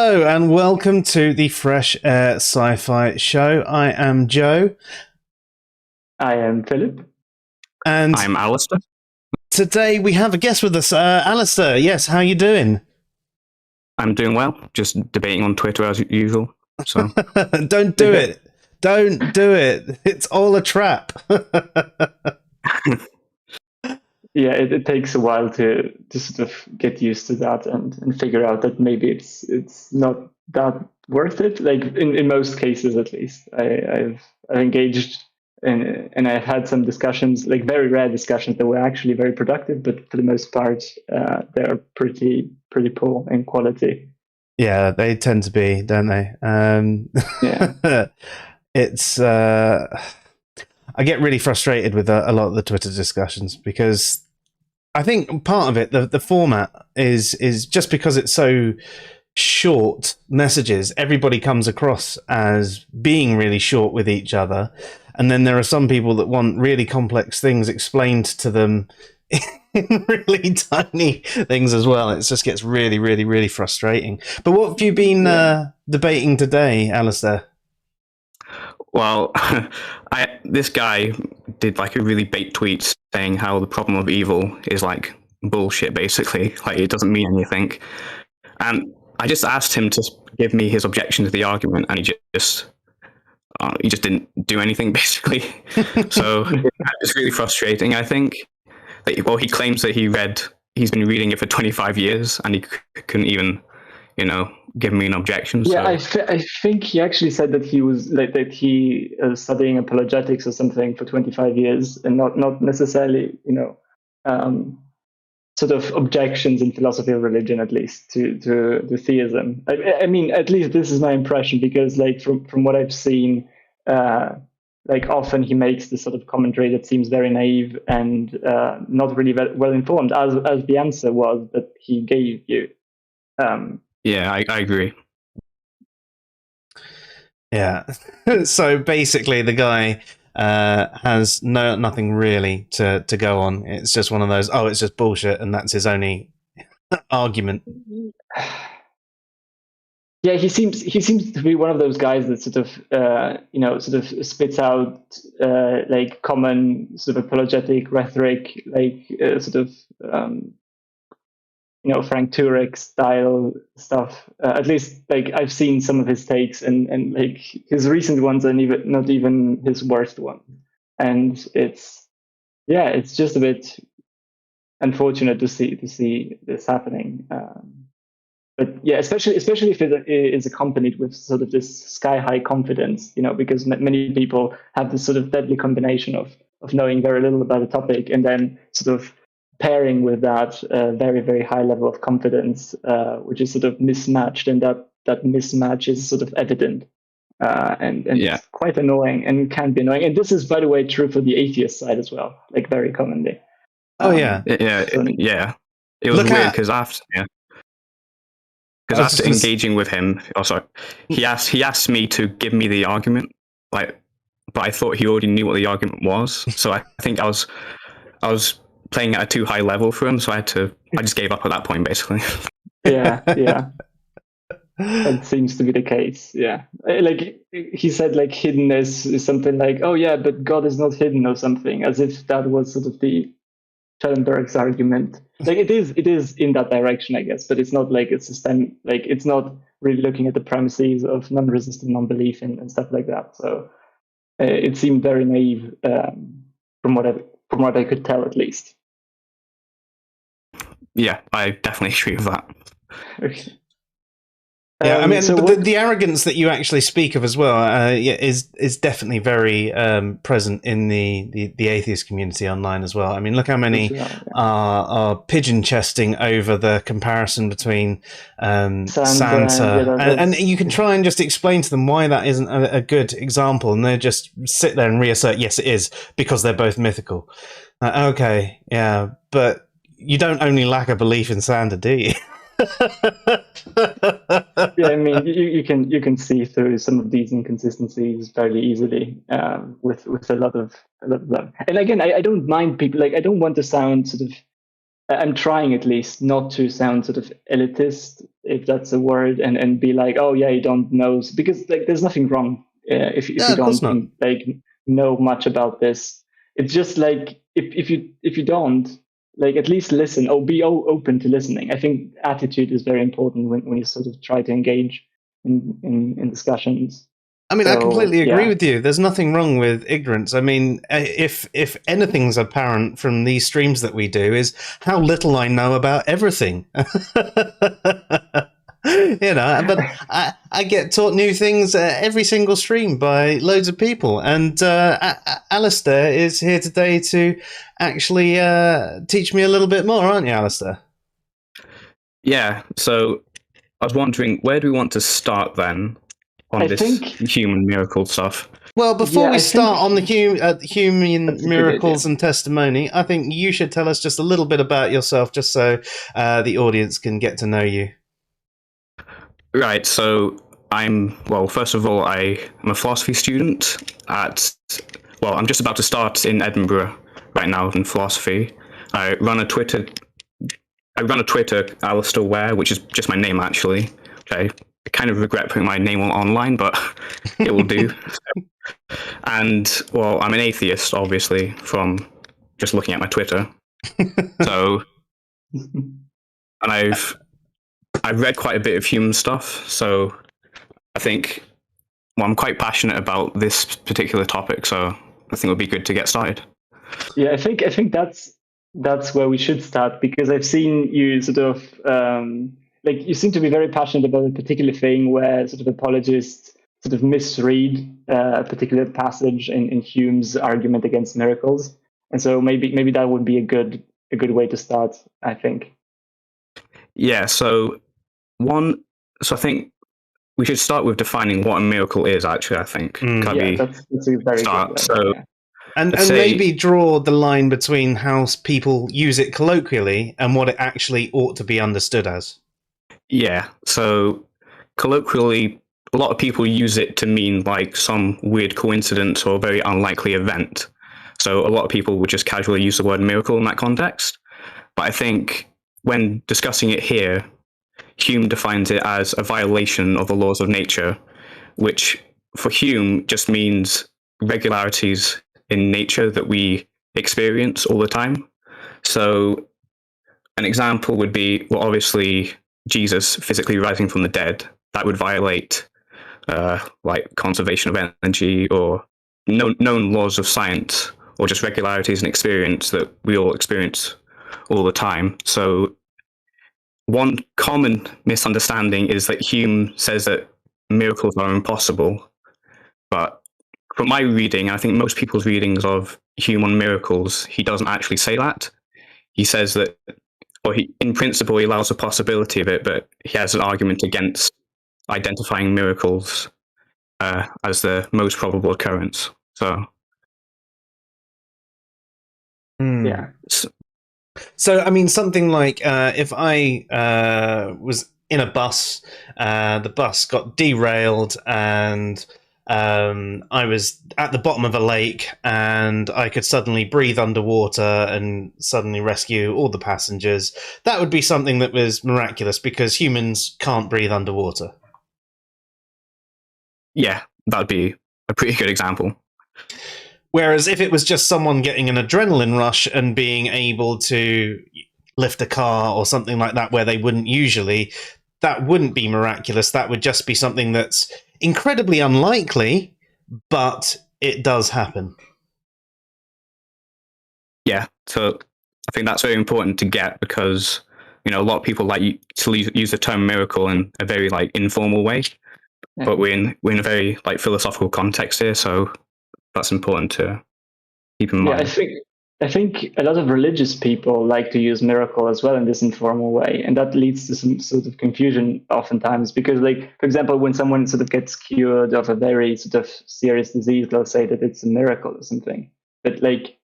Hello and welcome to the Fresh Air Sci-Fi show. I am Joe. I am Philip. And I'm Alistair. Today we have a guest with us, Alistair. Yes, how you doing? I'm doing well. Just debating on Twitter as usual. So Don't do it. Don't do it. It's all a trap. Yeah, it takes a while to sort of get used to that and figure out that maybe it's not that worth it. Like in most cases, at least, I've engaged and I've had some discussions, like very rare discussions that were actually very productive, but for the most part, they're pretty poor in quality. Yeah, they tend to be, don't they? Yeah. It's I get really frustrated with a lot of the Twitter discussions because I think part of it, the format is just because it's so short messages, everybody comes across as being really short with each other. And then there are some people that want really complex things explained to them in really tiny things as well. It just gets really, really, really frustrating. But what have you been debating today, Alistair? Well, this guy did like a really bait tweet saying how the problem of evil is like bullshit, basically. Like it doesn't mean anything. And I just asked him to give me his objection to the argument, and he just didn't do anything, basically. So it's really frustrating. I think. Well, he claims that he's been reading it for 25 years, and he couldn't even, give me an objection. Yeah, so. I think he actually said that he was studying apologetics or something for 25 years, and not necessarily sort of objections in philosophy of religion, at least to theism. I mean, at least this is my impression, because like from what I've seen, like often he makes this sort of commentary that seems very naive and not really well informed, as the answer was that he gave you. Yeah, I agree. Yeah. So basically the guy has nothing really to go on. It's just one of those, it's just bullshit, and that's his only argument. Yeah, he seems to be one of those guys that sort of spits out like common sort of apologetic rhetoric, like Frank Turek style stuff. At least like I've seen some of his takes, and like his recent ones are not even his worst one. And it's just a bit unfortunate to see this happening. But yeah, especially if it is accompanied with sort of this sky high confidence, because many people have this sort of deadly combination of knowing very little about a topic and then sort of pairing with that very, very high level of confidence, which is sort of mismatched, and that mismatch is sort of evident, and it's quite annoying and can be annoying. And this is, by the way, true for the atheist side as well, like very commonly. Yeah. It was weird because after engaging with him, he asked me to give me the argument, but I thought he already knew what the argument was. So I think I was playing at a too high level for him, so I just gave up at that point, basically. Yeah. That seems to be the case. Yeah, like he said, like hiddenness is something like, oh yeah, but God is not hidden or something, as if that was sort of the Schellenberg's argument. Like it is in that direction, I guess, but it's not like it's system. Like it's not really looking at the premises of non-resistant non-belief and stuff like that. So it seemed very naive from what I could tell, at least. Yeah, I definitely agree with that. Okay. Yeah, I mean, the arrogance that you actually speak of as well is definitely very present in the atheist community online as well. I mean, look how many are pigeon chesting over the comparison between Santa, and you can try and just explain to them why that isn't a good example, and they just sit there and reassert, yes, it is, because they're both mythical. Okay, yeah, but you don't only lack a belief in Santa, do you? Yeah, I mean, you can see through some of these inconsistencies fairly easily with a lot of them. And again, I don't mind people, like I don't want to sound sort of I'm trying at least not to sound sort of elitist, if that's a word, and be like, oh yeah, you don't know, because like there's nothing wrong if No, you of course don't not. like know much about this. It's just like if you don't, like, at least listen or be open to listening. I think attitude is very important when you sort of try to engage in discussions. I mean, I So completely agree yeah. with you. There's nothing wrong with ignorance. I mean, if anything's apparent from these streams that we do is how little I know about everything. But I get taught new things every single stream by loads of people, and Alistair is here today to actually teach me a little bit more, aren't you, Alistair? Yeah. So I was wondering, where do we want to start then on I this think human miracle stuff? Well, before Yeah, we I start think on the human that's a good miracles idea. and testimony, I think you should tell us just a little bit about yourself, just so the audience can get to know you. Right. So first of all, I am a philosophy student I'm just about to start in Edinburgh right now in philosophy. I run a Twitter, Alistair Ware, which is just my name actually. Which I kind of regret putting my name online, but it will do. And I'm an atheist, obviously, from just looking at my Twitter. So, and I've read quite a bit of Hume stuff, so I think I'm quite passionate about this particular topic, so I think it would be good to get started. Yeah, I think that's where we should start, because I've seen you sort of like, you seem to be very passionate about a particular thing where sort of apologists sort of misread a particular passage in Hume's argument against miracles, and so maybe that would be a good way to start, I think. Yeah. So I think we should start with defining what a miracle is. Actually, I think Yeah, that's a very start. good So. idea. And maybe draw the line between how people use it colloquially and what it actually ought to be understood as. Yeah. So colloquially, a lot of people use it to mean like some weird coincidence or very unlikely event. So a lot of people would just casually use the word miracle in that context. But I think when discussing it here, Hume defines it as a violation of the laws of nature, which for Hume just means regularities in nature that we experience all the time. So an example would be, obviously Jesus physically rising from the dead. That would violate like conservation of energy or known laws of science, or just regularities in experience that we all experience all the time. So one common misunderstanding is that Hume says that miracles are impossible, but from my reading, I think most people's readings of Hume on miracles, he doesn't actually say that. He says that, in principle, he allows the possibility of it, but he has an argument against identifying miracles as the most probable occurrence. So, Yeah. So, I mean, something like if I was in a bus, the bus got derailed, and I was at the bottom of a lake, and I could suddenly breathe underwater and suddenly rescue all the passengers. That would be something that was miraculous, because humans can't breathe underwater. yeah, that'd be a pretty good example. Whereas if it was just someone getting an adrenaline rush and being able to lift a car or something like that where they wouldn't usually, that wouldn't be miraculous. That would just be something that's incredibly unlikely, but it does happen. Yeah, so I think that's very important to get, because a lot of people like to use the term miracle in a very like informal way, but we're in a very like philosophical context here, so that's important to keep in mind. Yeah, I think a lot of religious people like to use miracle as well in this informal way, and that leads to some sort of confusion oftentimes, because, like, for example, when someone sort of gets cured of a very sort of serious disease, they'll say that it's a miracle or something. But like,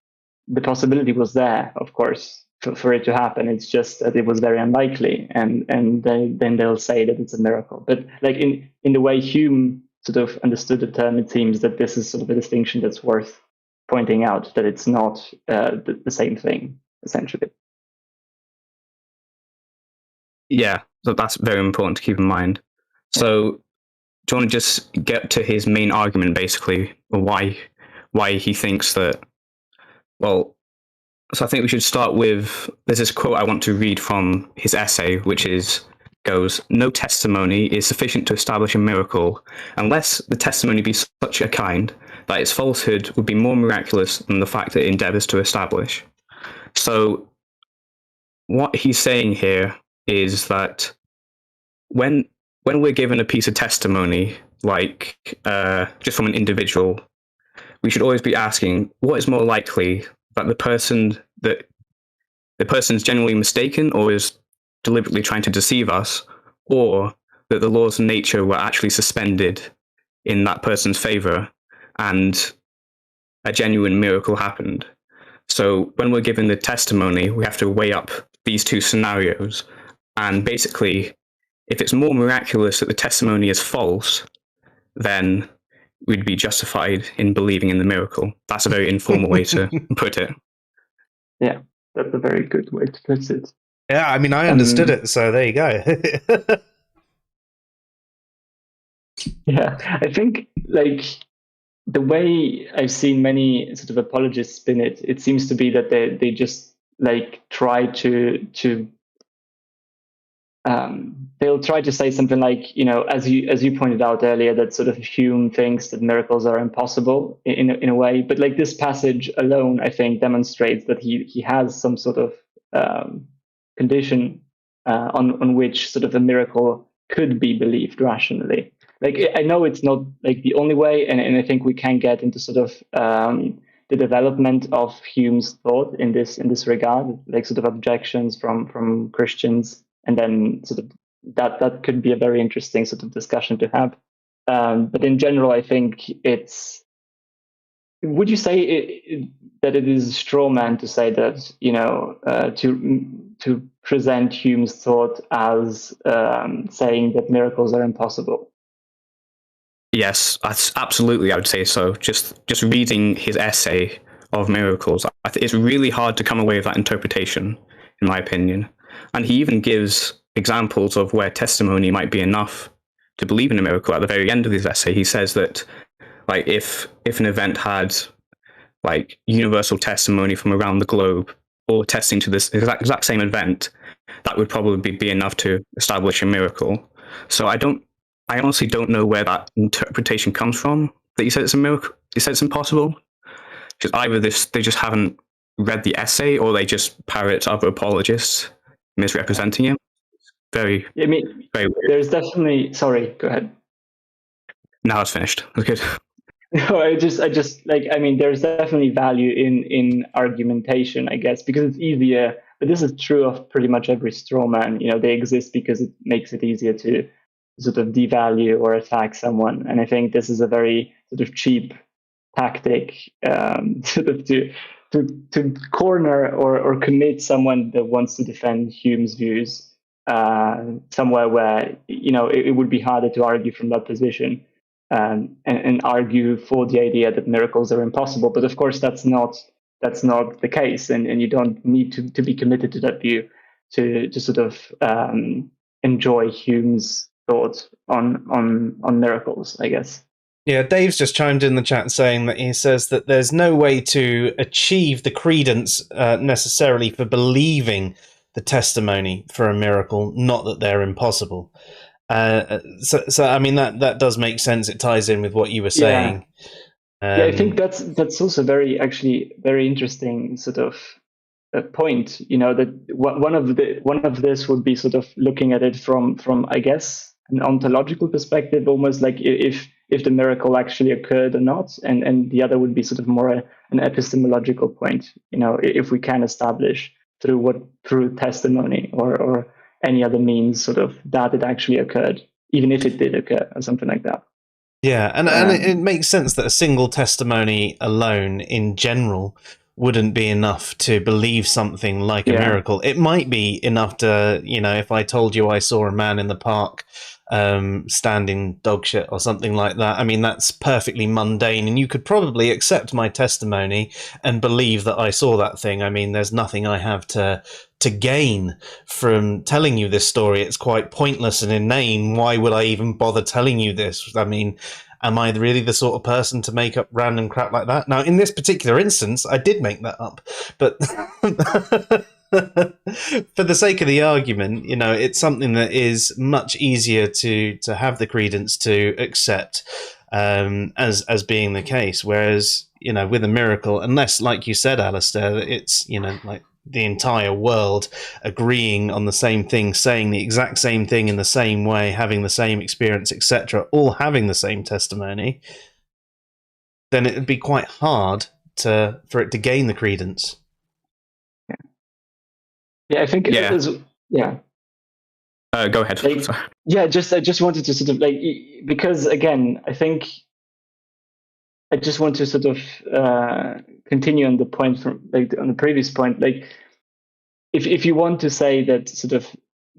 the possibility was there, of course, for it to happen. It's just that it was very unlikely, and then they'll say that it's a miracle. But like in the way Hume sort of understood the term, it seems that this is sort of a distinction that's worth pointing out, that it's not the same thing, essentially. Yeah, so that's very important to keep in mind. So, do you want to just get to his main argument, basically, or why he thinks that? Well, so I think we should start with, there's this quote I want to read from his essay, which goes, "No testimony is sufficient to establish a miracle, unless the testimony be such a kind that its falsehood would be more miraculous than the fact that it endeavours to establish." So what he's saying here is that when we're given a piece of testimony, like just from an individual, we should always be asking, what is more likely, that the person's genuinely mistaken or is deliberately trying to deceive us, or that the laws of nature were actually suspended in that person's favor and a genuine miracle happened. So when we're given the testimony, we have to weigh up these two scenarios. And basically, if it's more miraculous that the testimony is false, then we'd be justified in believing in the miracle. That's a very informal way to put it. Yeah, that's a very good way to put it. Yeah, I mean, I understood it, so there you go. Yeah, I think like the way I've seen many sort of apologists spin it, it seems to be that they just like try to they'll try to say something like, you know, as you pointed out earlier, that sort of Hume thinks that miracles are impossible in a way, but like this passage alone, I think, demonstrates that he has some sort of condition on which sort of a miracle could be believed rationally. Like, I know it's not like the only way, and I think we can get into sort of the development of Hume's thought in this regard, like sort of objections from Christians, and then sort of that could be a very interesting sort of discussion to have. But in general, I think it's. Would you say that it is a straw man to say that, you know, to present Hume's thought as saying that miracles are impossible? Yes, absolutely. I would say so. Just reading his essay of miracles, it's really hard to come away with that interpretation, in my opinion. And he even gives examples of where testimony might be enough to believe in a miracle. At the very end of his essay, he says that, like, if an event had like universal testimony from around the globe, or testing to this exact same event, that would probably be enough to establish a miracle. So I honestly don't know where that interpretation comes from, that he said it's a miracle. He said it's impossible. Because either they just haven't read the essay, or they just parrot other apologists misrepresenting him. Very, I mean, very weird. There's definitely. Sorry, go ahead. Now it's finished. That's good. No, I just like, I mean, there's definitely value in argumentation, I guess, because it's easier. But this is true of pretty much every straw man. You know, they exist because it makes it easier to sort of devalue or attack someone. And I think this is a very sort of cheap tactic, sort of to corner or commit someone that wants to defend Hume's views somewhere where, you know, it would be harder to argue from that position. And argue for the idea that miracles are impossible, but of course that's not the case, and you don't need to be committed to that view to sort of enjoy Hume's thoughts on miracles, I guess. Yeah, Dave's just chimed in the chat saying that he says that there's no way to achieve the credence necessarily for believing the testimony for a miracle, not that they're impossible. So I mean that does make sense. It ties in with what you were saying. Yeah, I think that's also very interesting sort of point. You know, that one of this would be sort of looking at it from I guess an ontological perspective, almost like if the miracle actually occurred or not, and the other would be sort of more an epistemological point. You know, if we can establish through testimony or any other means sort of that it actually occurred, even if it did occur or something like that. Yeah, and it makes sense that a single testimony alone in general wouldn't be enough to believe something like a miracle. It might be enough to, you know, if I told you I saw a man in the park standing dog shit or something like that. I mean, that's perfectly mundane, and you could probably accept my testimony and believe that I saw that thing. I mean, there's nothing I have to gain from telling you this story. It's quite pointless and inane. Why would I even bother telling you this? I mean, am I really the sort of person to make up random crap like that? Now, in this particular instance, I did make that up, but for the sake of the argument, you know, it's something that is much easier to have the credence to accept as being the case. Whereas, you know, with a miracle, unless, like you said, Alistair, it's, you know, like the entire world agreeing on the same thing, saying the exact same thing in the same way, having the same experience, etc., all having the same testimony, then it would be quite hard for it to gain the credence. Yeah, I think Yeah. Go ahead. Like, yeah, I just wanted to sort of like, because again, I think I just want to sort of continue on the point from like on the previous point. Like, if you want to say that sort of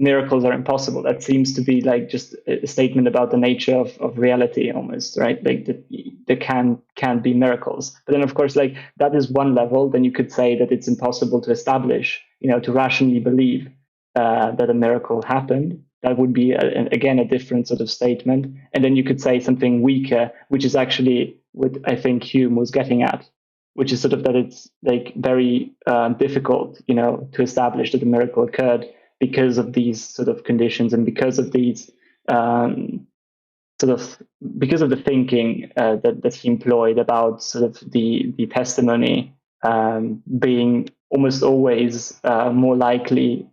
miracles are impossible, that seems to be like just a statement about the nature of reality almost, right? Like that there can be miracles. But then of course, like that is one level. Then you could say that it's impossible to establish, you know, to rationally believe that a miracle happened. That would be again a different sort of statement. And then you could say something weaker, which is actually what I think Hume was getting at, which is sort of that it's like very difficult, you know, to establish that a miracle occurred because of these sort of conditions and because of these because of the thinking that he employed about sort of the testimony being almost always more likely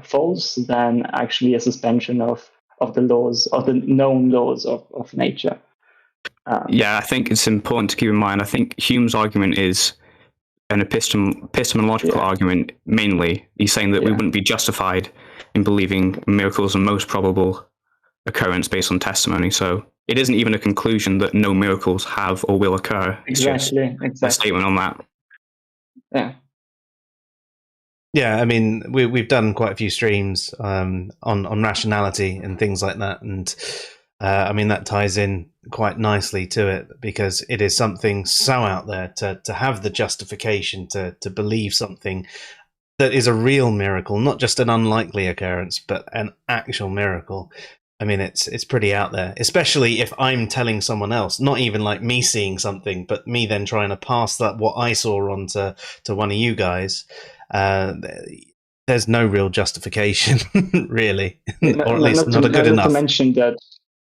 false than actually a suspension of the laws, of the known laws of nature. Yeah, I think it's important to keep in mind. I think Hume's argument is an epistemological argument mainly. He's saying that we wouldn't be justified in believing miracles are most probable occurrence based on testimony. So it isn't even a conclusion that no miracles have or will occur. It's just a statement on that. Yeah. Yeah, I mean, we've done quite a few streams on rationality and things like that, and I mean that ties in quite nicely to it because it is something so out there to have the justification to believe something that is a real miracle, not just an unlikely occurrence, but an actual miracle. I mean, it's pretty out there, especially if I'm telling someone else, not even like me seeing something, but me then trying to pass that what I saw on to one of you guys. There's no real justification, really, or at least not a good enough.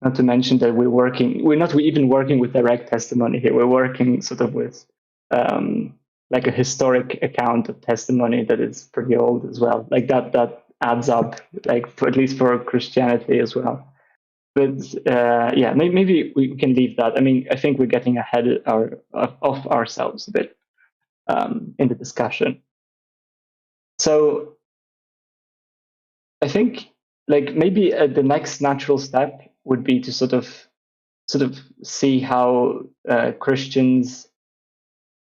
Not to mention that we're not even working with direct testimony here. We're working sort of with like a historic account of testimony that is pretty old as well. Like that adds up, like at least for Christianity as well. But maybe we can leave that. I mean, I think we're getting ahead of ourselves a bit in the discussion. So I think like maybe the next natural step would be to sort of see how Christians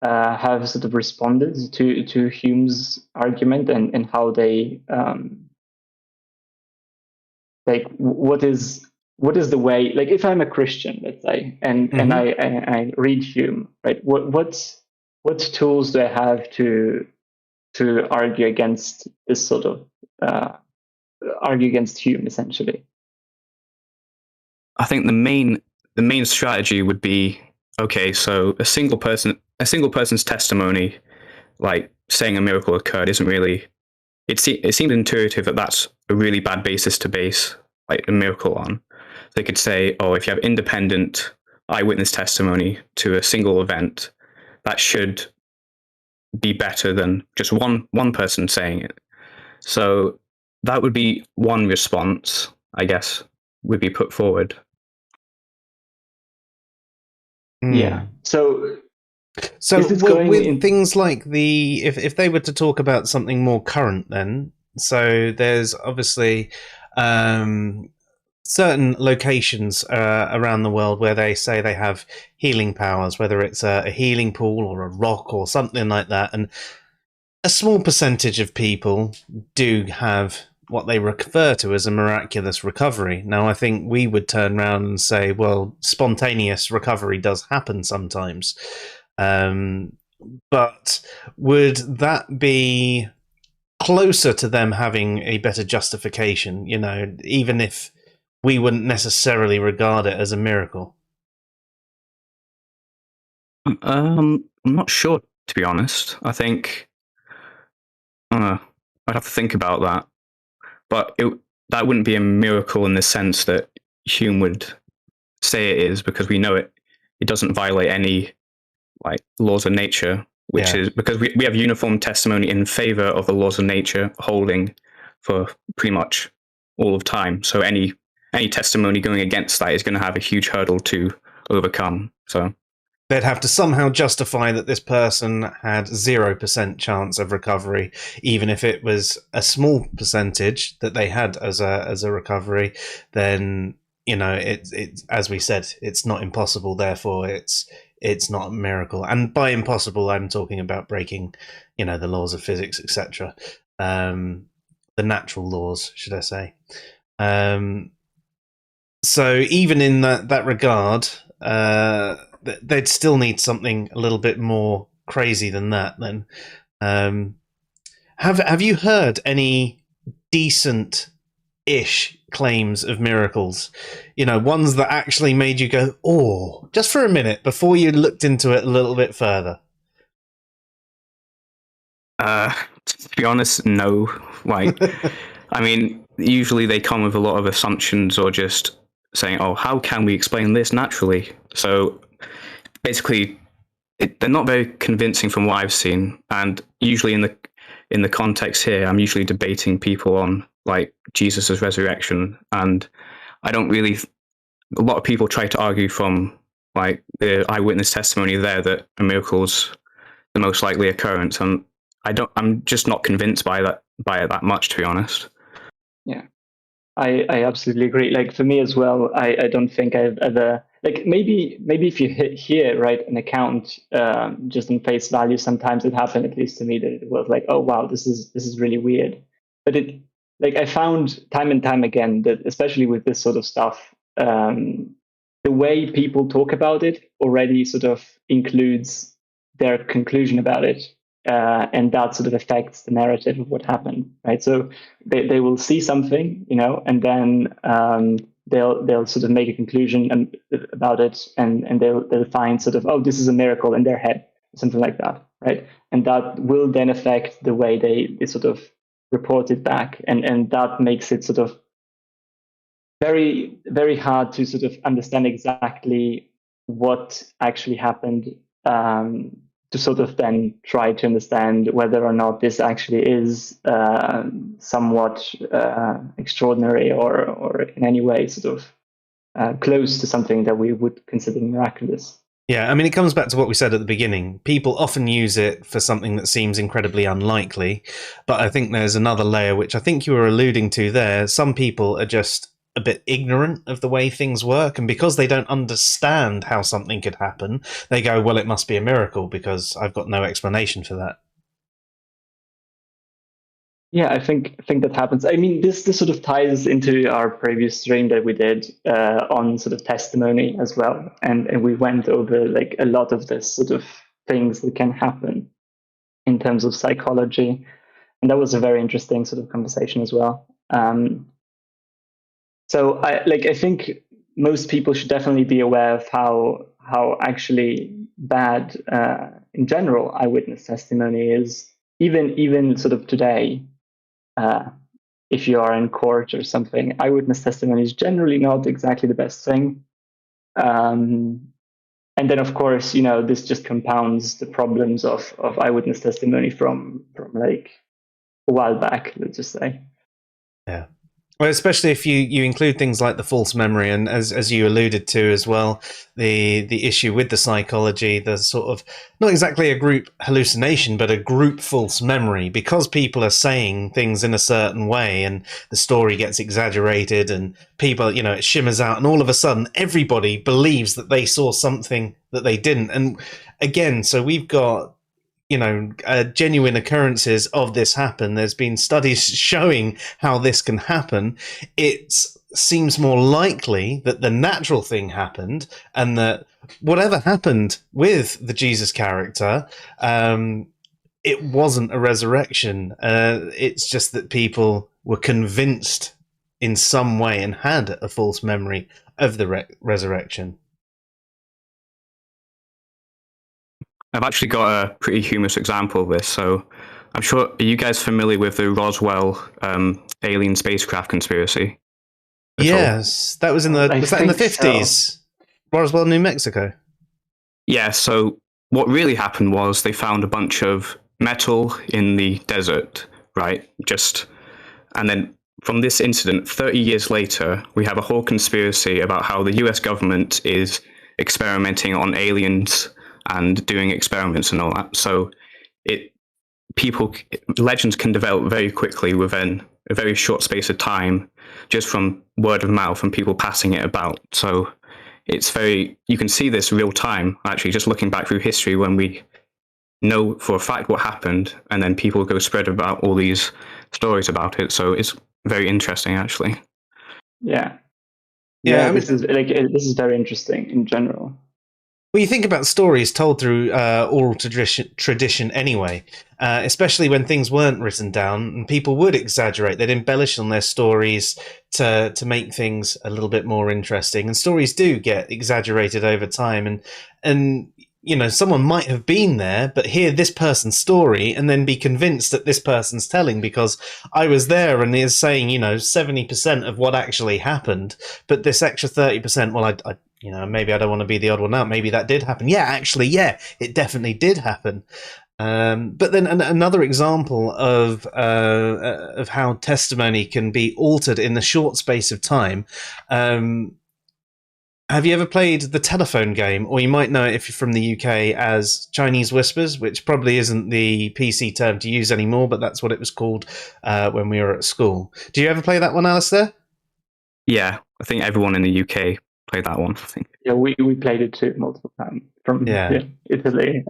have sort of responded to Hume's argument and how they like what is the way, like if I'm a Christian, let's say, and I read Hume, right? What tools do I have to argue against this sort of argue against Hume essentially? I think the main strategy would be, okay, so a single person's testimony, like saying a miracle occurred, isn't really. It seemed intuitive that that's a really bad basis to base like a miracle on. They could say, oh, if you have independent eyewitness testimony to a single event, that should be better than just one person saying it. So that would be one response, I guess, would be put forward. Yeah. So with things like if they were to talk about something more current, then so there's obviously certain locations around the world where they say they have healing powers, whether it's a healing pool or a rock or something like that, and a small percentage of people do have what they refer to as a miraculous recovery. Now, I think we would turn around and say, well, spontaneous recovery does happen sometimes. But would that be closer to them having a better justification, even if we wouldn't necessarily regard it as a miracle? I'm not sure, to be honest. I think I'd have to think about that. But that wouldn't be a miracle in the sense that Hume would say it is, because we know it doesn't violate any laws of nature, which is because we have uniform testimony in favor of the laws of nature holding for pretty much all of time. So any testimony going against that is going to have a huge hurdle to overcome. So they'd have to somehow justify that this person had 0% chance of recovery, even if it was a small percentage that they had as a recovery. Then it's as we said, it's not impossible. Therefore, it's not a miracle. And by impossible, I'm talking about breaking, the laws of physics, etc. The natural laws, should I say? So even in that regard, they'd still need something a little bit more crazy than that. Then, have you heard any decent-ish claims of miracles? Ones that actually made you go, "Oh," just for a minute before you looked into it a little bit further. To be honest, no. I mean, usually they come with a lot of assumptions or just saying, "Oh, how can we explain this naturally?" So basically, they're not very convincing from what I've seen. And usually in the context here, I'm usually debating people on Jesus's resurrection, and I don't really. A lot of people try to argue from the eyewitness testimony there that a miracle is the most likely occurrence, and I'm just not convinced by it that much, to be honest. Yeah, I absolutely agree. For me as well, I don't think I've ever maybe if you hear an account just on face value, sometimes it happened, at least to me, that it was oh wow, this is really weird. But it I found time and time again that, especially with this sort of stuff, the way people talk about it already sort of includes their conclusion about it. And that sort of affects the narrative of what happened, right? So they will see something, and then they'll sort of make a conclusion about it, and they'll find sort of, oh, this is a miracle in their head, something like that, right? And that will then affect the way they sort of report it back, and that makes it sort of very, very hard to sort of understand exactly what actually happened. To sort of then try to understand whether or not this actually is somewhat extraordinary or in any way sort of close to something that we would consider miraculous. Yeah, I mean, it comes back to what we said at the beginning. People often use it for something that seems incredibly unlikely, but I think there's another layer, which I think you were alluding to there. Some people are just a bit ignorant of the way things work, and because they don't understand how something could happen, they go, well, it must be a miracle because I've got no explanation for that. Yeah, I think that happens. I mean, this sort of ties into our previous stream that we did on sort of testimony as well, and we went over a lot of this sort of things that can happen in terms of psychology, and that was a very interesting sort of conversation as well. So I think most people should definitely be aware of how actually bad in general eyewitness testimony is, even sort of today. If you are in court or something, eyewitness testimony is generally not exactly the best thing. And then, of course, this just compounds the problems of eyewitness testimony from a while back, let's just say. Yeah. Well, especially if you include things like the false memory, and as you alluded to as well, the issue with the psychology, the sort of not exactly a group hallucination, but a group false memory, because people are saying things in a certain way, and the story gets exaggerated, and people, it shimmers out, and all of a sudden everybody believes that they saw something that they didn't. And again, so we've got genuine occurrences of this happen. There's been studies showing how this can happen. It seems more likely that the natural thing happened, and that whatever happened with the Jesus character, it wasn't a resurrection. It's just that people were convinced in some way and had a false memory of the resurrection. I've actually got a pretty humorous example of this. So I'm sure, are you guys familiar with the Roswell alien spacecraft conspiracy? Yes, that was in the 50s? So. Roswell, New Mexico. Yeah, so what really happened was they found a bunch of metal in the desert, right? And then from this incident, 30 years later, we have a whole conspiracy about how the US government is experimenting on aliens and doing experiments and all that. So legends can develop very quickly within a very short space of time, just from word of mouth and people passing it about. So you can see this real time, actually, just looking back through history when we know for a fact what happened, and then people go spread about all these stories about it. So it's very interesting, actually. Yeah. I mean, this is very interesting in general. Well, you think about stories told through oral tradition anyway, especially when things weren't written down, and people would exaggerate. They'd embellish on their stories to make things a little bit more interesting. And stories do get exaggerated over time. And someone might have been there, but hear this person's story and then be convinced that this person's telling because I was there and is saying, 70% of what actually happened, but this extra 30%, well, I maybe I don't want to be the odd one out. Maybe that did happen. Yeah, actually, it definitely did happen. But then another example of how testimony can be altered in the short space of time. Have you ever played the telephone game, or you might know it if you're from the UK as Chinese Whispers, which probably isn't the PC term to use anymore, but that's what it was called when we were at school. Do you ever play that one, Alistair? Yeah, I think everyone in the UK played that one, I think. Yeah, we played it too multiple times from Italy.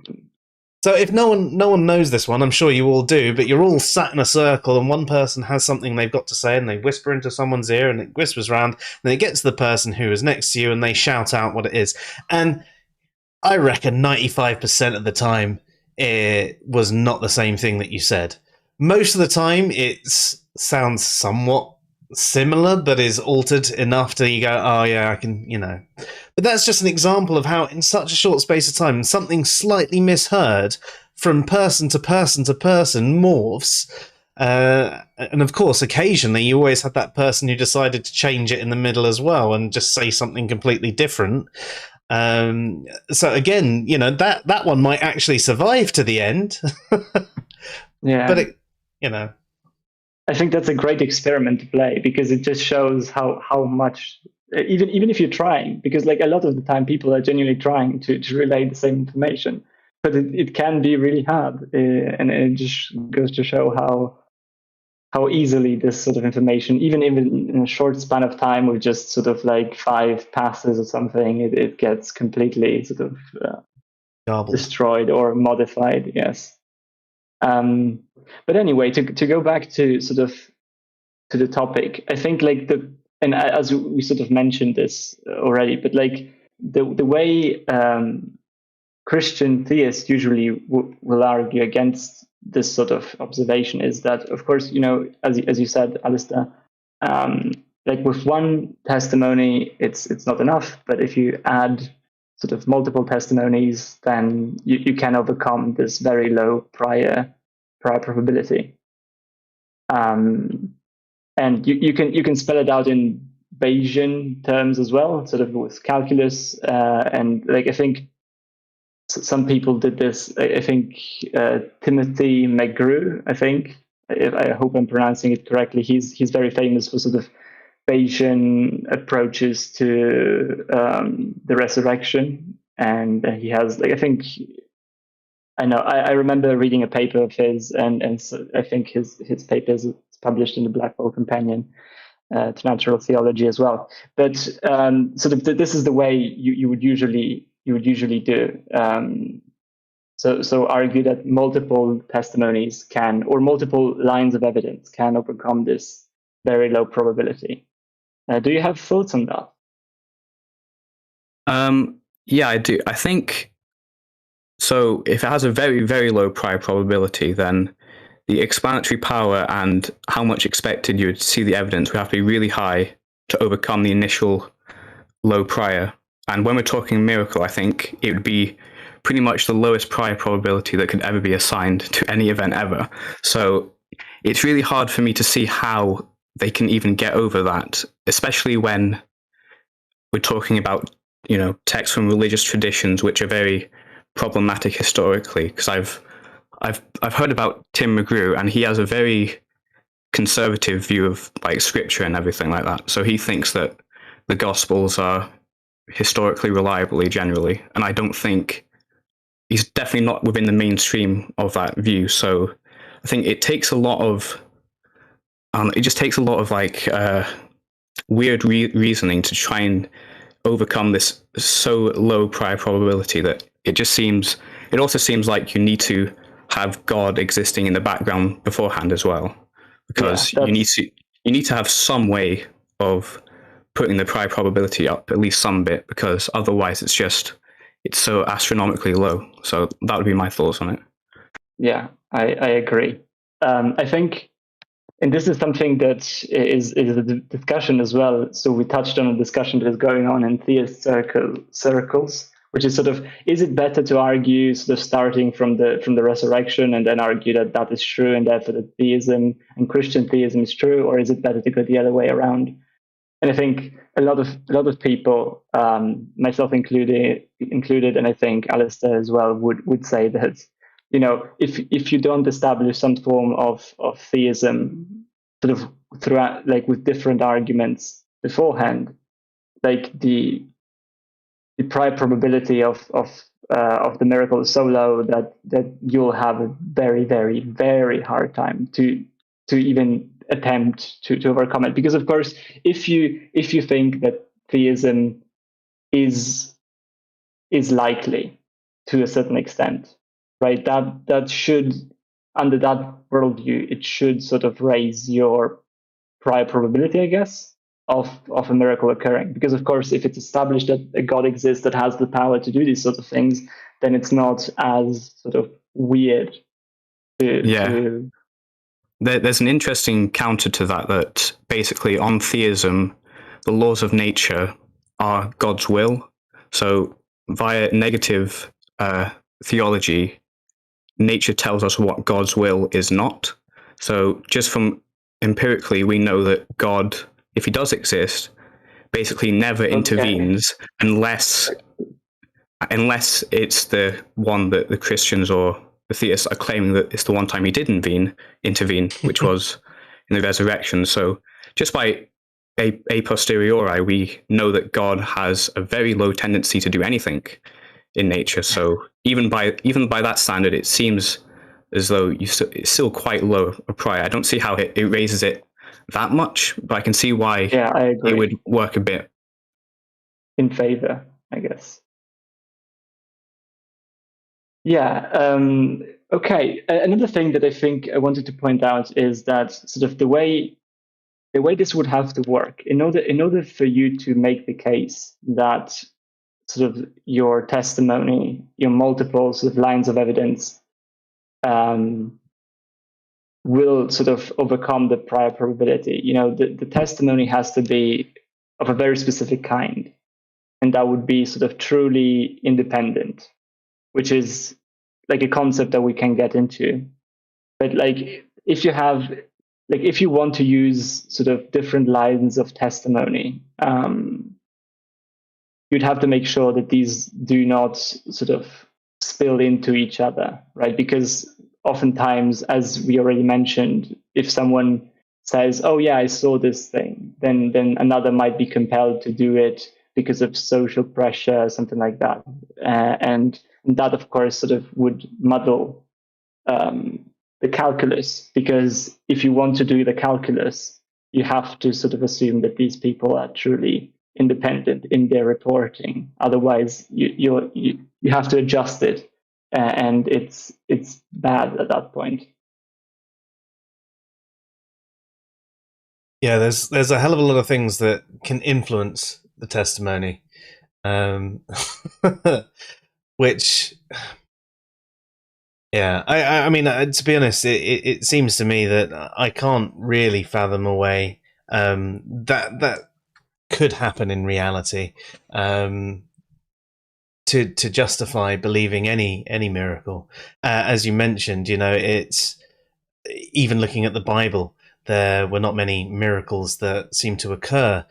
So if no one knows this one, I'm sure you all do, but you're all sat in a circle and one person has something they've got to say and they whisper into someone's ear and it whispers around, and then it gets to the person who is next to you and they shout out what it is. And I reckon 95% of the time it was not the same thing that you said. Most of the time it sounds somewhat similar, but is altered enough to you go, oh yeah, I can, But that's just an example of how in such a short space of time, something slightly misheard from person to person to person morphs. And of course, occasionally you always had that person who decided to change it in the middle as well and just say something completely different. So again, that one might actually survive to the end. Yeah. But I think that's a great experiment to play because it just shows how much, even if you're trying, because a lot of the time people are genuinely trying to relay the same information, but it can be really hard, and it just goes to show how easily this sort of information, even in a short span of time with just sort of 5 passes or something, it gets completely sort of destroyed or modified. Yes. But anyway, to go back to sort of to the topic, I think and as we sort of mentioned this already, but the way Christian theists usually will argue against this sort of observation is that, of course, as you said, Alistair, with one testimony, it's not enough, but if you add sort of multiple testimonies, then you can overcome this very low prior probability. And you can spell it out in Bayesian terms as well, sort of with calculus. And I think some people did this. I think Timothy McGrew, I hope I'm pronouncing it correctly. He's very famous for sort of Bayesian approaches to the resurrection, and he has I remember reading a paper of his, and so I think his paper is published in the Black Hole Companion to Natural Theology as well. But sort of this is the way you would usually do. So argue that multiple testimonies can, or multiple lines of evidence can overcome this very low probability. Do you have thoughts on that? Yeah, I do. I think so. If it has a very, very low prior probability, then the explanatory power and how much expected you would see the evidence would have to be really high to overcome the initial low prior. And when we're talking miracle, I think it would be pretty much the lowest prior probability that could ever be assigned to any event ever. So it's really hard for me to see how they can even get over that, especially when we're talking about, you know, texts from religious traditions which are very problematic historically. Because I've heard about Tim McGrew, and he has a very conservative view of like scripture and everything like that. So he thinks that the Gospels are historically reliably generally, and I don't think he's definitely not within the mainstream of that view. So I think it takes a lot of like weird reasoning to try and overcome this so low prior probability that it also seems like you need to have God existing in the background beforehand as well, because you need to have some way of putting the prior probability up at least some bit, because otherwise it's so astronomically low. So that would be my thoughts on it. Yeah, I agree. I think, and this is something that is a discussion as well. So we touched on a discussion that is going on in theist circles, which is sort of, is it better to argue sort of starting from the resurrection and then argue that that is true and therefore that theism and Christian theism is true, or is it better to go the other way around? And I think a lot of people, myself included, and I think Alistair as well, would say that, you know, if you don't establish some form of theism sort of throughout, like with different arguments beforehand, like the prior probability of the miracle is so low that you'll have a very, very, very hard time to even attempt to overcome it. Because of course, if you think that theism is likely to a certain extent, right, that should, under that worldview, it should sort of raise your prior probability, I guess, of a miracle occurring. Because of course, if it's established that a God exists that has the power to do these sorts of things, then it's not as sort of weird to There's an interesting counter to that basically on theism, the laws of nature are God's will. So via negative theology, nature tells us what God's will is not. So just from empirically, we know that God, if he does exist, basically never intervenes unless it's the one that the Christians or the theists are claiming that it's the one time he did intervene, which was in the resurrection. So just by a posteriori, we know that God has a very low tendency to do anything in nature. So even by that standard, it seems as though it's still quite low a prior. I don't see how it raises it that much, but I can see why it would work a bit in favor, I guess. Yeah. Okay. Another thing that I think I wanted to point out is that sort of the way this would have to work in order for you to make the case that sort of your testimony, your multiple sort of lines of evidence, will sort of overcome the prior probability. You know, the testimony has to be of a very specific kind, and that would be sort of truly independent, which is like a concept that we can get into. But like if you want to use sort of different lines of testimony, you'd have to make sure that these do not sort of spill into each other, right? Because oftentimes, as we already mentioned, if someone says, "Oh yeah, I saw this thing," then another might be compelled to do it because of social pressure, something like that, and that, of course, sort of would muddle the calculus. Because if you want to do the calculus, you have to sort of assume that these people are truly independent in their reporting. Otherwise, you have to adjust it and it's bad at that point. Yeah, there's a hell of a lot of things that can influence the testimony, which, yeah, I mean, to be honest, it seems to me that I can't really fathom a way that could happen in reality, to justify believing any miracle. As you mentioned, it's even looking at the Bible. There were not many miracles that seem to occur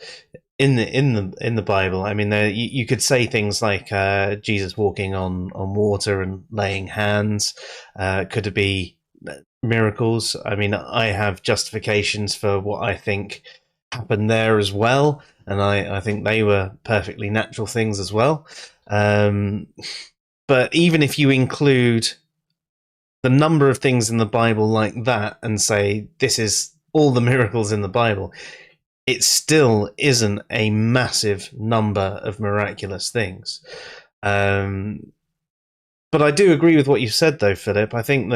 in the Bible. I mean, you could say things like Jesus walking on water and laying hands. Could it be miracles? I mean, I have justifications for what I think happened there as well, and I think they were perfectly natural things as well. But even if you include the number of things in the Bible like that and say this is all the miracles in the Bible, it still isn't a massive number of miraculous things. But I do agree with what you said, though, Philip. I think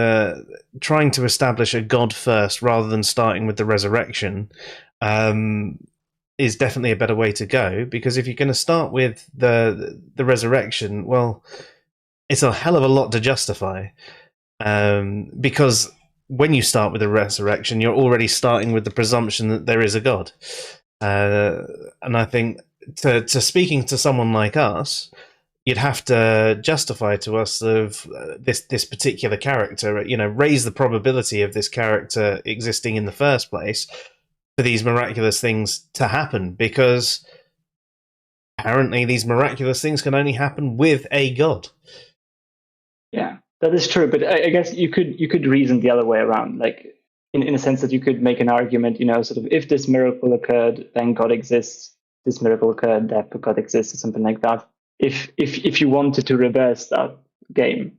trying to establish a God first rather than starting with the resurrection is definitely a better way to go, because if you're going to start with the resurrection, well, it's a hell of a lot to justify, because when you start with the resurrection, you're already starting with the presumption that there is a God. And I think to speaking to someone like us, you'd have to justify to us of this particular character, raise the probability of this character existing in the first place for these miraculous things to happen, because apparently these miraculous things can only happen with a God. Yeah, that is true. But I guess you could reason the other way around, like in a sense that you could make an argument, sort of, if this miracle occurred, then God exists. This miracle occurred, therefore God exists, or something like that. If you wanted to reverse that game,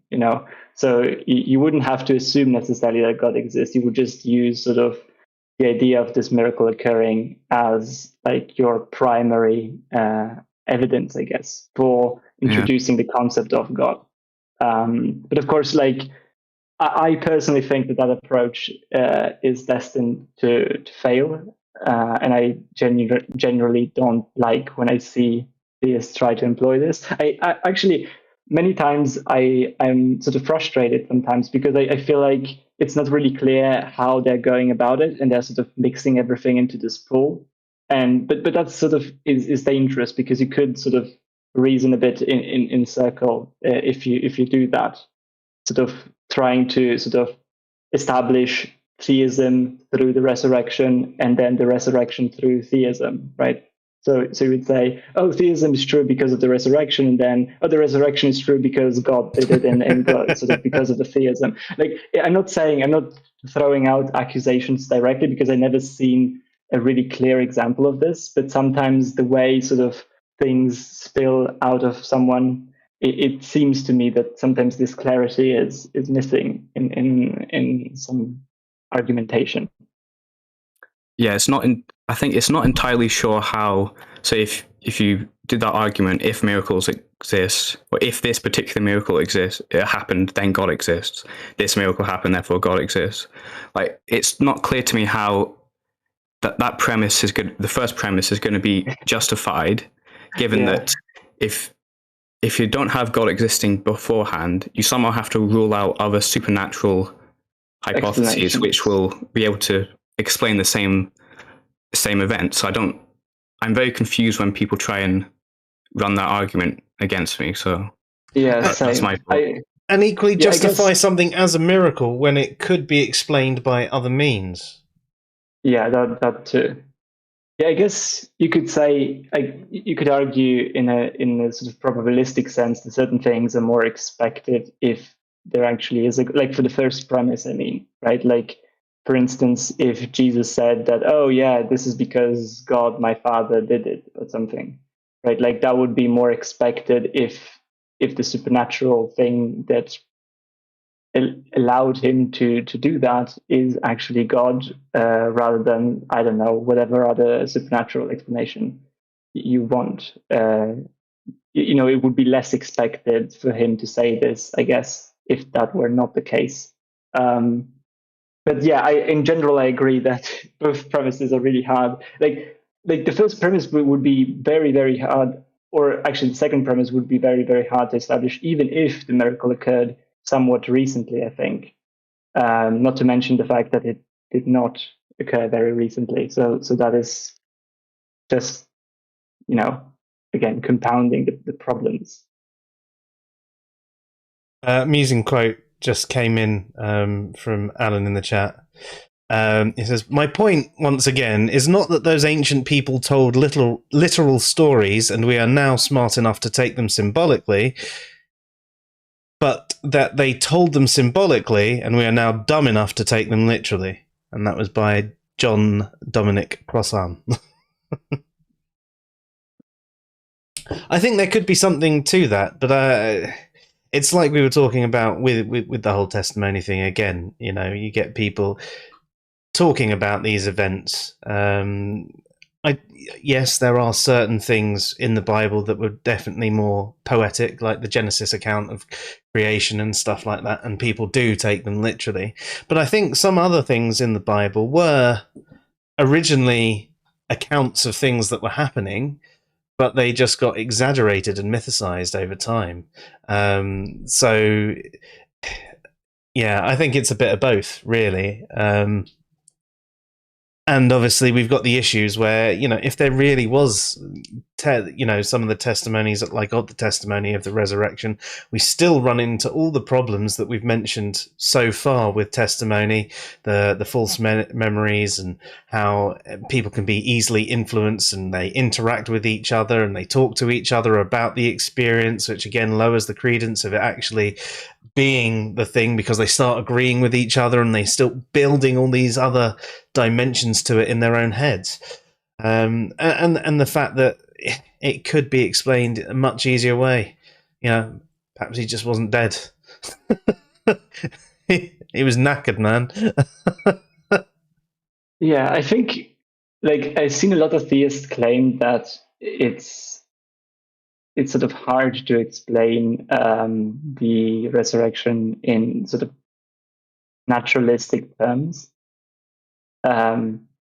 so you wouldn't have to assume necessarily that God exists. You would just use sort of the idea of this miracle occurring as like your primary evidence, I guess, for introducing the concept of God. But of course, like I personally think that approach is destined to fail, and I generally don't like when I see theists try to employ this. I actually, many times I'm sort of frustrated sometimes, because I feel like it's not really clear how they're going about it, and they're sort of mixing everything into this pool. But that sort of is dangerous, because you could sort of reason a bit in circle if you do that, sort of trying to sort of establish theism through the resurrection, and then the resurrection through theism, right? So you would say, oh, theism is true because of the resurrection, and then, oh, the resurrection is true because God did it, and God, sort of because of the theism. Like, I'm not throwing out accusations directly, because I never seen a really clear example of this, but sometimes the way sort of things spill out of someone, it seems to me that sometimes this clarity is missing in some argumentation. Yeah, I think it's not entirely sure how. So if you did that argument, if miracles exist, or if this particular miracle exists, it happened, then God exists. This miracle happened, therefore God exists. Like, it's not clear to me how that premise is good. The first premise is going to be justified, given that if you don't have God existing beforehand, you somehow have to rule out other supernatural hypotheses which will be able to explain the same event. So I'm very confused when people try and run that argument against me. So that's my point. And equally justify something as a miracle when it could be explained by other means. Yeah, that too. Yeah, I guess you could say, you could argue in a sort of probabilistic sense that certain things are more expected if there actually is like for the first premise, I mean, right? Like, for instance, if Jesus said that, oh yeah, this is because God, my Father, did it, or something, right? Like, that would be more expected if the supernatural thing that allowed him to do that is actually God, rather than, I don't know, whatever other supernatural explanation you want. It would be less expected for him to say this, I guess, if that were not the case. But yeah, in general I agree that both premises are really hard. Like the first premise would be very, very hard, or actually the second premise would be very, very hard to establish, even if the miracle occurred somewhat recently, I think. Not to mention the fact that it did not occur very recently. So that is just, again, compounding the problems. Amusing quote just came in from Alan in the chat. He says, "My point, once again, is not that those ancient people told literal stories and we are now smart enough to take them symbolically, but that they told them symbolically and we are now dumb enough to take them literally." And that was by John Dominic Crossan. I think there could be something to that, but it's like we were talking about with the whole testimony thing again. You get people talking about these events. Yes, there are certain things in the Bible that were definitely more poetic, like the Genesis account of creation and stuff like that, and people do take them literally. But I think some other things in the Bible were originally accounts of things that were happening, but they just got exaggerated and mythicized over time. So, yeah, I think it's a bit of both, really. And obviously, we've got the issues where, if there really was, some of the testimonies, like the testimony of the resurrection, we still run into all the problems that we've mentioned so far with testimony, the false memories, and how people can be easily influenced and they interact with each other and they talk to each other about the experience, which again lowers the credence of it actually being the thing, because they start agreeing with each other and they still building all these other dimensions to it in their own heads. And the fact that it could be explained a much easier way. Perhaps he just wasn't dead. He was knackered, man. Yeah, I think, I've seen a lot of theists claim that it's sort of hard to explain the resurrection in sort of naturalistic terms.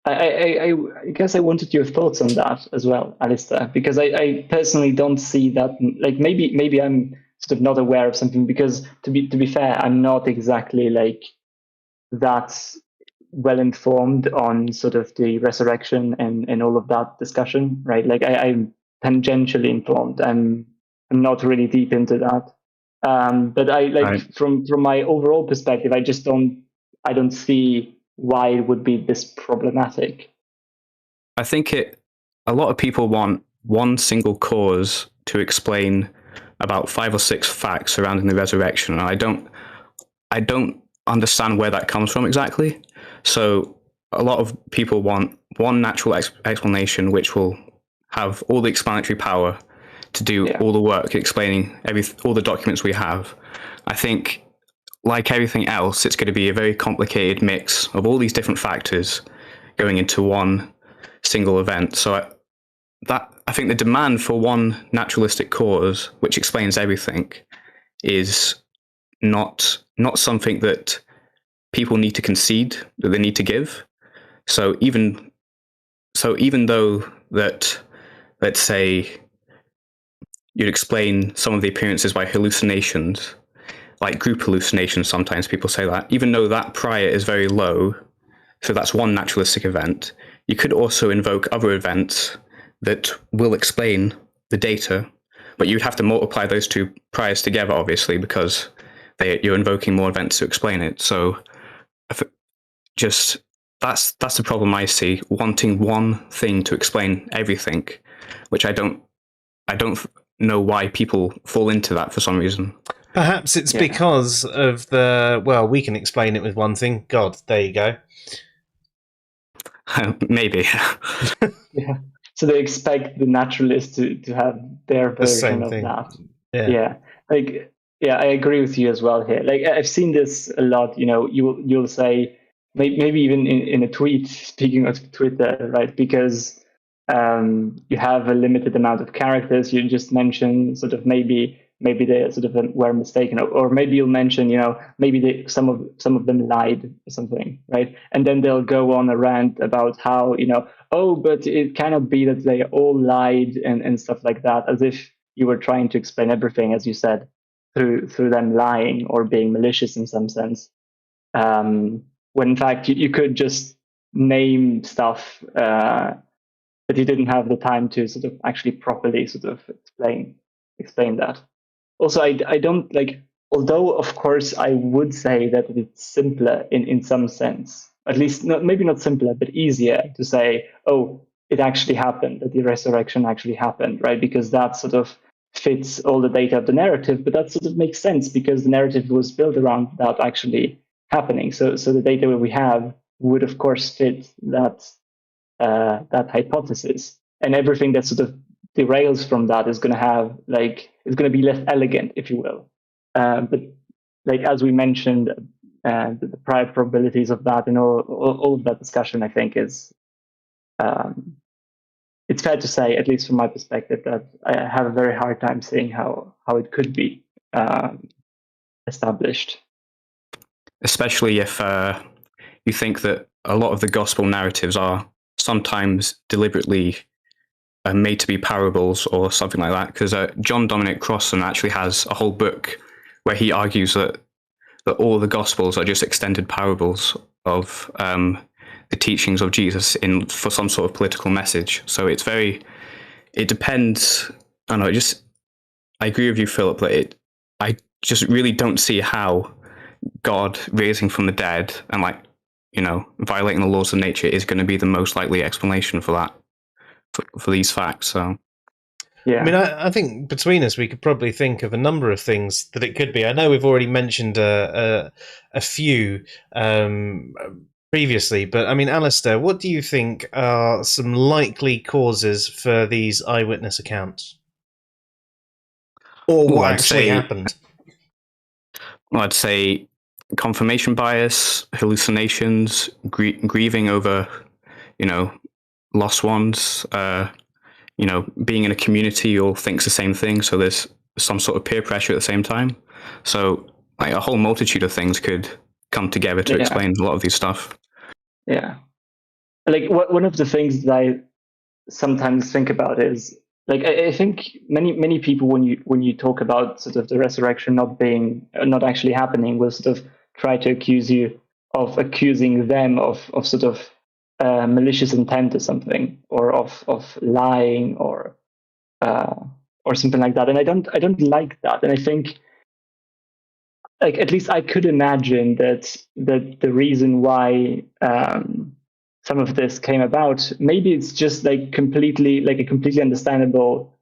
I guess I wanted your thoughts on that as well, Alistair, because I personally don't see that. Maybe I'm sort of not aware of something, because to be fair, I'm not exactly that well informed on sort of the resurrection and all of that discussion, right? I'm tangentially informed. I'm not really deep into that. But right. From my overall perspective, I don't see why it would be this problematic. I think a lot of people want one single cause to explain about 5 or 6 facts surrounding the resurrection, and I don't understand where that comes from exactly. So a lot of people want one natural explanation which will have all the explanatory power to do all the work explaining all the documents we have. I think, like everything else, it's going to be a very complicated mix of all these different factors going into one single event. So I think the demand for one naturalistic cause which explains everything is not something that people need to concede, that they need to give. So even though that, let's say, you'd explain some of the appearances by hallucinations, like group hallucinations, sometimes people say that, even though that prior is very low, so that's one naturalistic event, you could also invoke other events that will explain the data, but you'd have to multiply those two priors together, obviously, because you're invoking more events to explain it. So that's the problem I see, wanting one thing to explain everything, which I don't know why people fall into that for some reason. Perhaps it's because of we can explain it with one thing. God, there you go. Maybe. Yeah. So they expect the naturalists to have their version of that. Yeah. I agree with you as well here. I've seen this a lot. You'll say, maybe even in a tweet, speaking of Twitter, right? Because you have a limited amount of characters. You just mentioned sort of maybe maybe they sort of were mistaken, or maybe you'll mention, maybe some of them lied or something, right? And then they'll go on a rant about how, oh, but it cannot be that they all lied and stuff like that, as if you were trying to explain everything, as you said, through them lying or being malicious in some sense. When in fact you could just name stuff but you didn't have the time to sort of actually properly sort of explain that. Also, I don't like, although of course I would say that it's simpler in some sense, at least maybe not simpler, but easier to say, oh, it actually happened, that the resurrection actually happened, right? Because that sort of fits all the data of the narrative, but that sort of makes sense because the narrative was built around that actually happening. So the data that we have would of course fit that hypothesis, and everything that sort of derails from that is going to be less elegant, if you will. But like as we mentioned, the prior probabilities of that and all of that discussion, I think is it's fair to say, at least from my perspective, that I have a very hard time seeing how it could be established. Especially if you think that a lot of the gospel narratives are sometimes deliberately made to be parables or something like that. Because John Dominic Crossan actually has a whole book where he argues that all the gospels are just extended parables of the teachings of Jesus for some sort of political message. So it depends. I don't know. I agree with you, Philip, that I just really don't see how God raising from the dead and violating the laws of nature is going to be the most likely explanation for that, for these facts. So, yeah. I mean, I think between us, we could probably think of a number of things that it could be. I know we've already mentioned a few previously, but I mean, Alistair, what do you think are some likely causes for these eyewitness accounts? Or what actually happened? Well, I'd say confirmation bias, hallucinations, grieving over, lost ones, being in a community who all thinks the same thing. So there's some sort of peer pressure at the same time. So a whole multitude of things could come together to explain a lot of these stuff. Yeah. One of the things that I sometimes think about is, I think many people, when you talk about sort of the resurrection not actually happening, will sort of try to accuse you of accusing them of sort of malicious intent or something, or of lying or something like that. And I don't like that. And I think, at least I could imagine that the reason why some of this came about, maybe it's just a completely understandable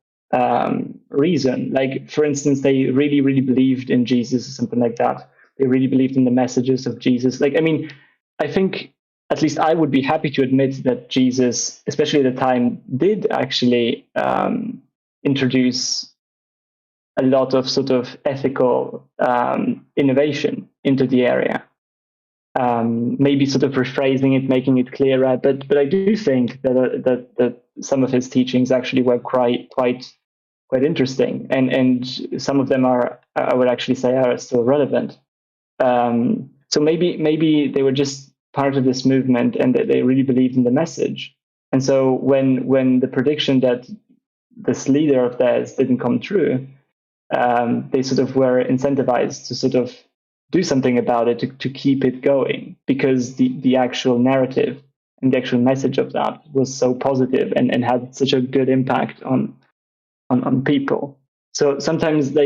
reason. For instance, they really, really believed in Jesus or something like that. They really believed in the messages of Jesus. I think at least I would be happy to admit that Jesus, especially at the time, did actually introduce a lot of sort of ethical innovation into the area. Maybe sort of rephrasing it, making it clearer, but I do think that some of his teachings actually were quite interesting, and some of them I would actually say are still relevant. So maybe they were just part of this movement, and they really believed in the message. And so when the prediction that this leader of theirs didn't come true, they sort of were incentivized to sort of do something about it to keep it going, because the actual narrative and the actual message of that was so positive and had such a good impact on people. So sometimes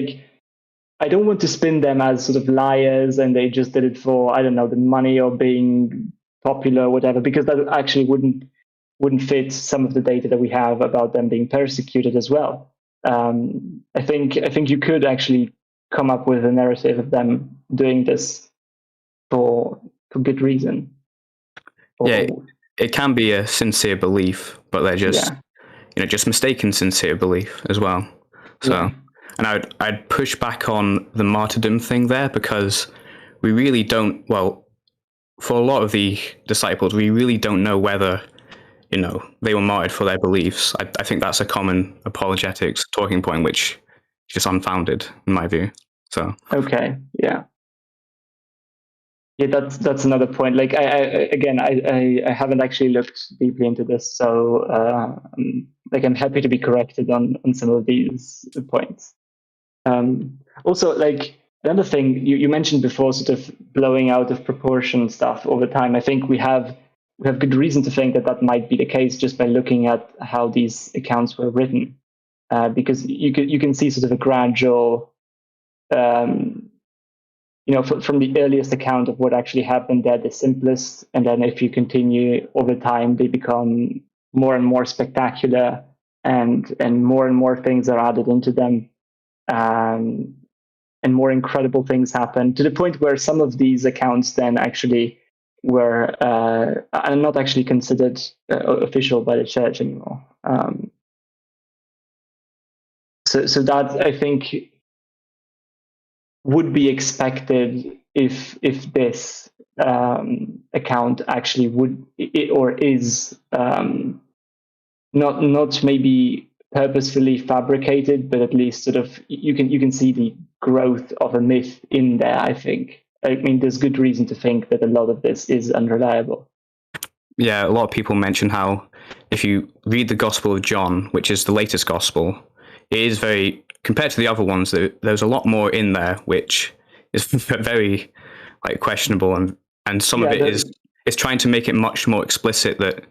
I don't want to spin them as sort of liars and they just did it for, I don't know, the money or being popular or whatever, because that actually wouldn't fit some of the data that we have about them being persecuted as well. I think you could actually come up with a narrative of them doing this for good reason. It can be a sincere belief, but they're just just mistaken sincere belief as well. So, and I'd push back on the martyrdom thing there, because we really don't. Well, for a lot of the disciples, we really don't know whether they were martyred for their beliefs. I think that's a common apologetics talking point, which just unfounded in my view. So okay, yeah. Yeah, that's another point. Like I haven't actually looked deeply into this, so like I'm happy to be corrected on some of these points. Also, like another thing you mentioned before, sort of blowing out of proportion stuff over time. I think we have good reason to think that might be the case just by looking at how these accounts were written, because you can see sort of a gradual. From the earliest account of what actually happened, they're the simplest, and then if you continue over time, they become more and more spectacular, and more things are added into them, and more incredible things happen, to the point where some of these accounts then actually were are not actually considered official by the church anymore. So that, I think, would be expected if this account actually is not maybe purposefully fabricated, but at least sort of you can see the growth of a myth in there. I think. I mean, there's good reason to think that a lot of this is unreliable. Yeah, a lot of people mention how if you read the Gospel of John, which is the latest Gospel, it is very, compared to the other ones, there's a lot more in there, which is very like questionable, and some of it is trying to make it much more explicit that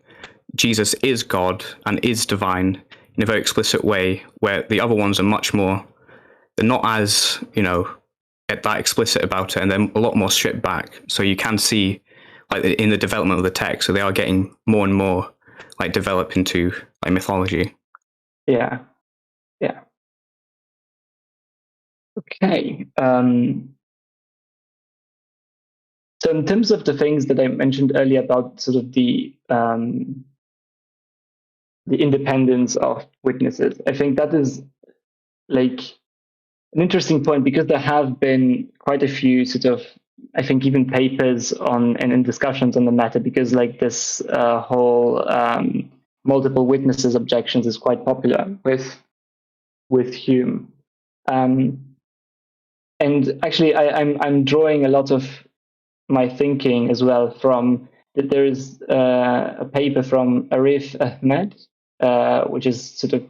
Jesus is God and is divine in a very explicit way, where the other ones are much more, they're not as, that explicit about it, and they're a lot more stripped back. So you can see, like, in the development of the text, so they are getting more and more like developed into like mythology. Yeah. Okay. So in terms of the things that I mentioned earlier about sort of the independence of witnesses, I think that is like an interesting point, because there have been quite a few sort of, I think, even papers on and discussions on the matter, because like this whole multiple witnesses objections is quite popular with Hume. And actually, I'm drawing a lot of my thinking as well from that. There is a paper from Arif Ahmed, which is sort of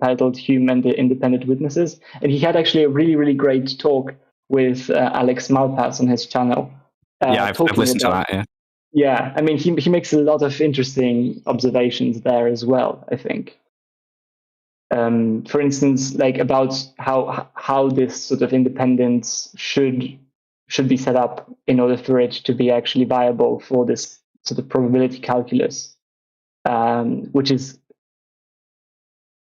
titled Hume and the Independent Witnesses, and he had actually a really great talk with Alex Malpass on his channel. I've listened to that. Yeah, I mean, he makes a lot of interesting observations there as well, I think. For instance, like about how this sort of independence should be set up in order for it to be actually viable for this sort of probability calculus, which is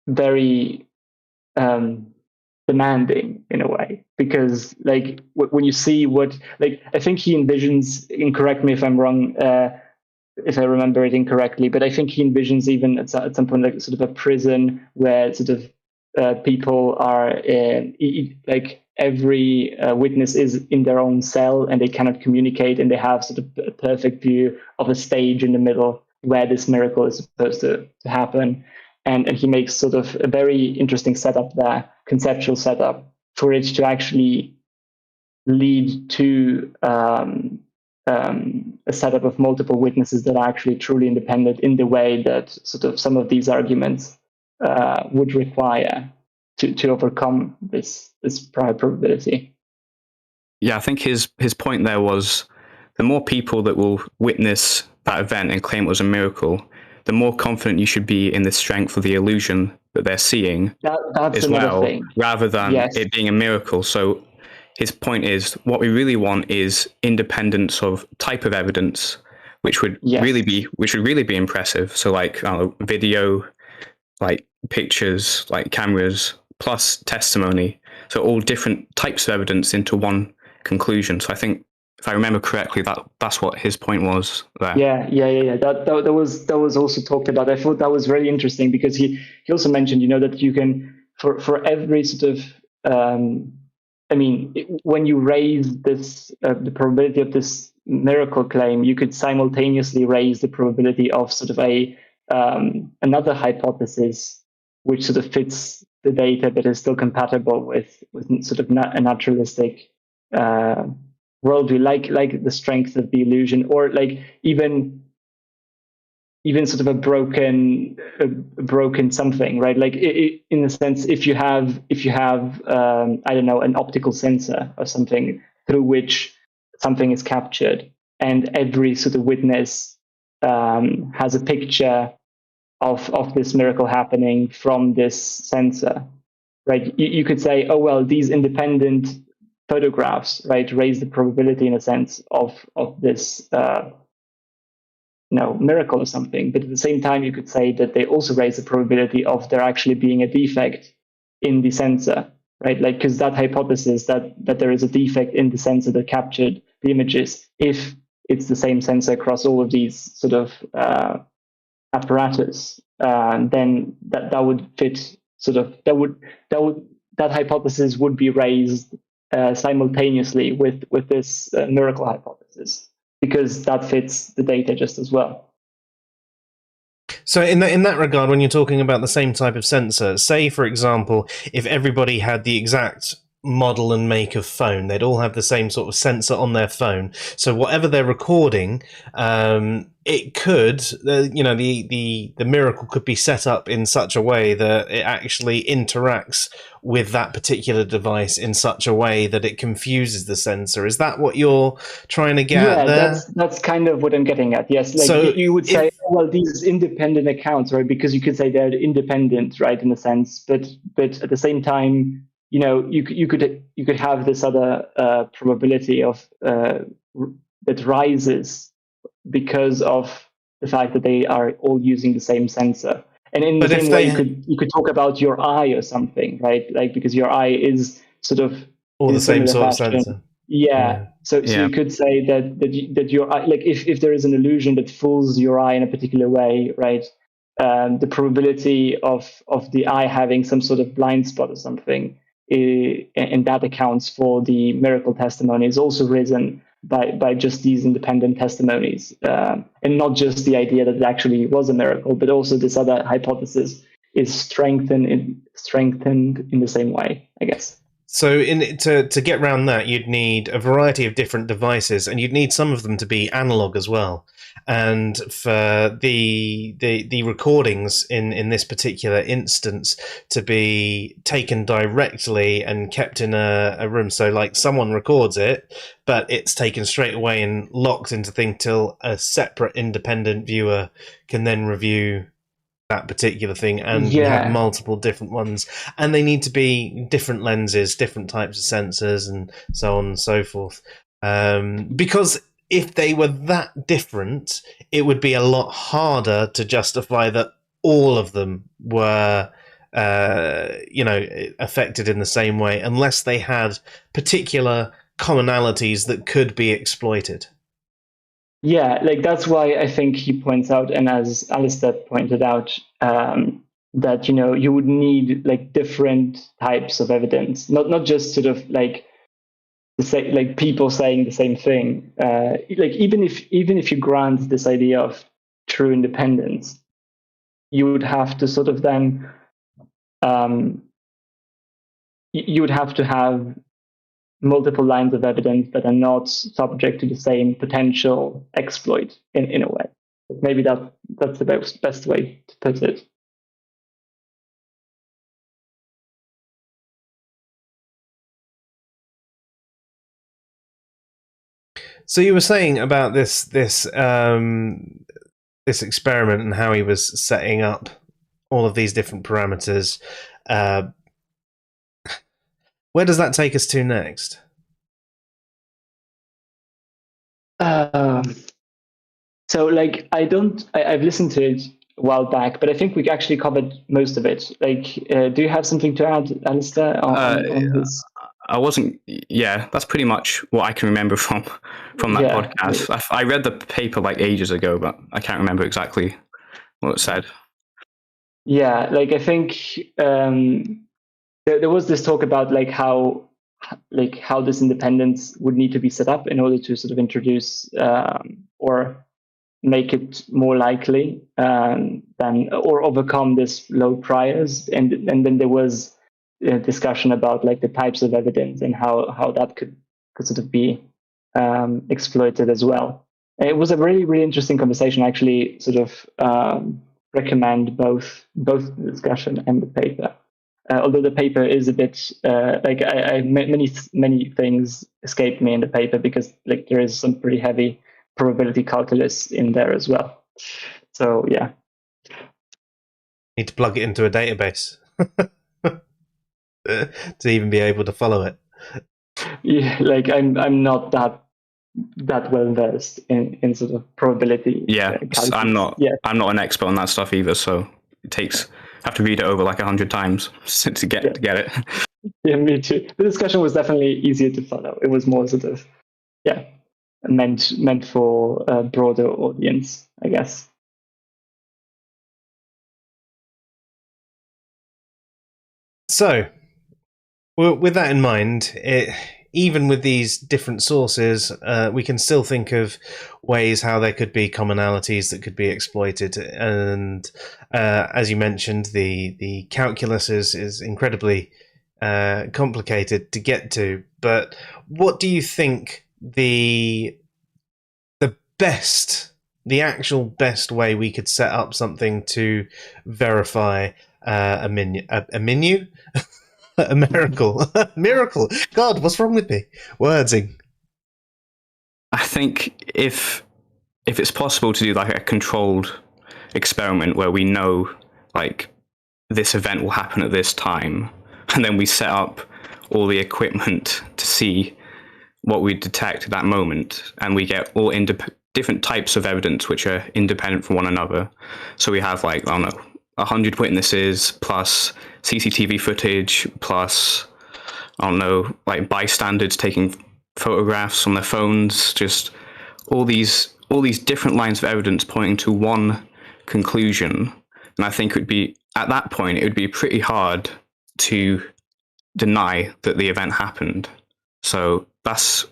very demanding in a way, because like when you see what, like, I think he envisions, and correct me if I'm wrong, if I remember it incorrectly, but I think he envisions even at some point like sort of a prison where sort of people are like every witness is in their own cell and they cannot communicate, and they have sort of a perfect view of a stage in the middle where this miracle is supposed to happen. And he makes sort of a very interesting setup there, conceptual setup, for it to actually lead to a setup of multiple witnesses that are actually truly independent in the way that sort of some of these arguments would require to overcome this prior probability. Yeah, I think his point there was the more people that will witness that event and claim it was a miracle, the more confident you should be in the strength of the illusion that they're seeing that's as another well, thing, rather than it being a miracle. So his point is what we really want is independence of type of evidence, which would really be impressive. So like video, like pictures, like cameras, plus testimony. So all different types of evidence into one conclusion. So I think, if I remember correctly, that's what his point was there. Yeah. That was also talked about. I thought that was very interesting, because he also mentioned, that you can, for every sort of I mean, when you raise this the probability of this miracle claim, you could simultaneously raise the probability of sort of a another hypothesis which sort of fits the data, but is still compatible with sort of a naturalistic worldview, like the strength of the illusion, or like even sort of a broken something, right? Like in a sense, if you have I don't know, an optical sensor or something through which something is captured, and every sort of witness has a picture of this miracle happening from this sensor, right? You could say, oh well, these independent photographs, right, raise the probability in a sense of this miracle or something. But at the same time, you could say that they also raise the probability of there actually being a defect in the sensor, right? Like, because that hypothesis that there is a defect in the sensor that captured the images, if it's the same sensor across all of these sort of apparatus, then that would fit sort of that hypothesis would be raised simultaneously with this miracle hypothesis, because that fits the data just as well. So in that regard, when you're talking about the same type of sensor, say for example, if everybody had the exact model and make of phone, they'd all have the same sort of sensor on their phone. So whatever they're recording, it could, the miracle could be set up in such a way that it actually interacts with that particular device in such a way that it confuses the sensor. Is that what you're trying to get at there? That's kind of what I'm getting at. Yes, like so you would say, well, these independent accounts, right? Because you could say they're independent, right, in a sense, but at the same time, you could have this other probability of that rises because of the fact that they are all using the same sensor. And in the same way, you could talk about your eye or something, right? Like, because your eye is sort of all the same sort of sensor. Yeah. So you could say that your eye, like if there is an illusion that fools your eye in a particular way, right? The probability of the eye having some sort of blind spot or something, and that accounts for the miracle testimony, is also risen by just these independent testimonies, and not just the idea that it actually was a miracle, but also this other hypothesis is strengthened in the same way, I guess. So to get around that, you'd need a variety of different devices, and you'd need some of them to be analog as well. And for the recordings in this particular instance to be taken directly and kept in a room, so like someone records it, but it's taken straight away and locked into thing till a separate independent viewer can then review that particular thing, and you have multiple different ones, and they need to be different lenses, different types of sensors, and so on and so forth. Because if they were that different, it would be a lot harder to justify that all of them were affected in the same way, unless they had particular commonalities that could be exploited. Yeah, like that's why I think he points out, and as Alistair pointed out, that you would need like different types of evidence, not just sort of like people saying the same thing. Like even if you grant this idea of true independence, you would have to sort of then you would have to have multiple lines of evidence that are not subject to the same potential exploit in a way. Maybe that's the best way to put it. So you were saying about this experiment and how he was setting up all of these different parameters. Where does that take us to next? So, like, I've listened to it a while back, but I think we actually covered most of it. Like, do you have something to add, Alistair, on this? I wasn't. Yeah, that's pretty much what I can remember from that podcast. I read the paper like ages ago, but I can't remember exactly what it said. Yeah, like I think there was this talk about how this independence would need to be set up in order to sort of introduce or make it more likely than or overcome this low priors. And then there was a discussion about like the types of evidence and how that could sort of be exploited as well. And it was a really, really interesting conversation. I actually sort of recommend both the discussion and the paper. Although the paper is a bit like many things escaped me in the paper because like there is some pretty heavy probability calculus in there as well. So yeah, need to plug it into a database to even be able to follow it. Yeah, like I'm not that well versed in sort of probability. Yeah, calculus. I'm not. Yeah. I'm not an expert on that stuff either. So it takes. I have to read it over like 100 times to get it. Yeah, me too. The discussion was definitely easier to follow. It was more sort of meant for a broader audience, I guess. So, with that in mind, even with these different sources, we can still think of ways how there could be commonalities that could be exploited. And as you mentioned, the calculus is incredibly complicated to get to. But what do you think the actual best way we could set up something to verify a menu? A miracle. Miracle. God, what's wrong with me? Wordsing. I think if it's possible to do like a controlled experiment where we know like this event will happen at this time, and then we set up all the equipment to see what we detect at that moment, and we get all different types of evidence which are independent from one another. So we have like, I don't know, 100 witnesses plus CCTV footage plus, I don't know, like bystanders taking photographs on their phones, just all these different lines of evidence pointing to one conclusion. And I think at that point it would be pretty hard to deny that the event happened. So that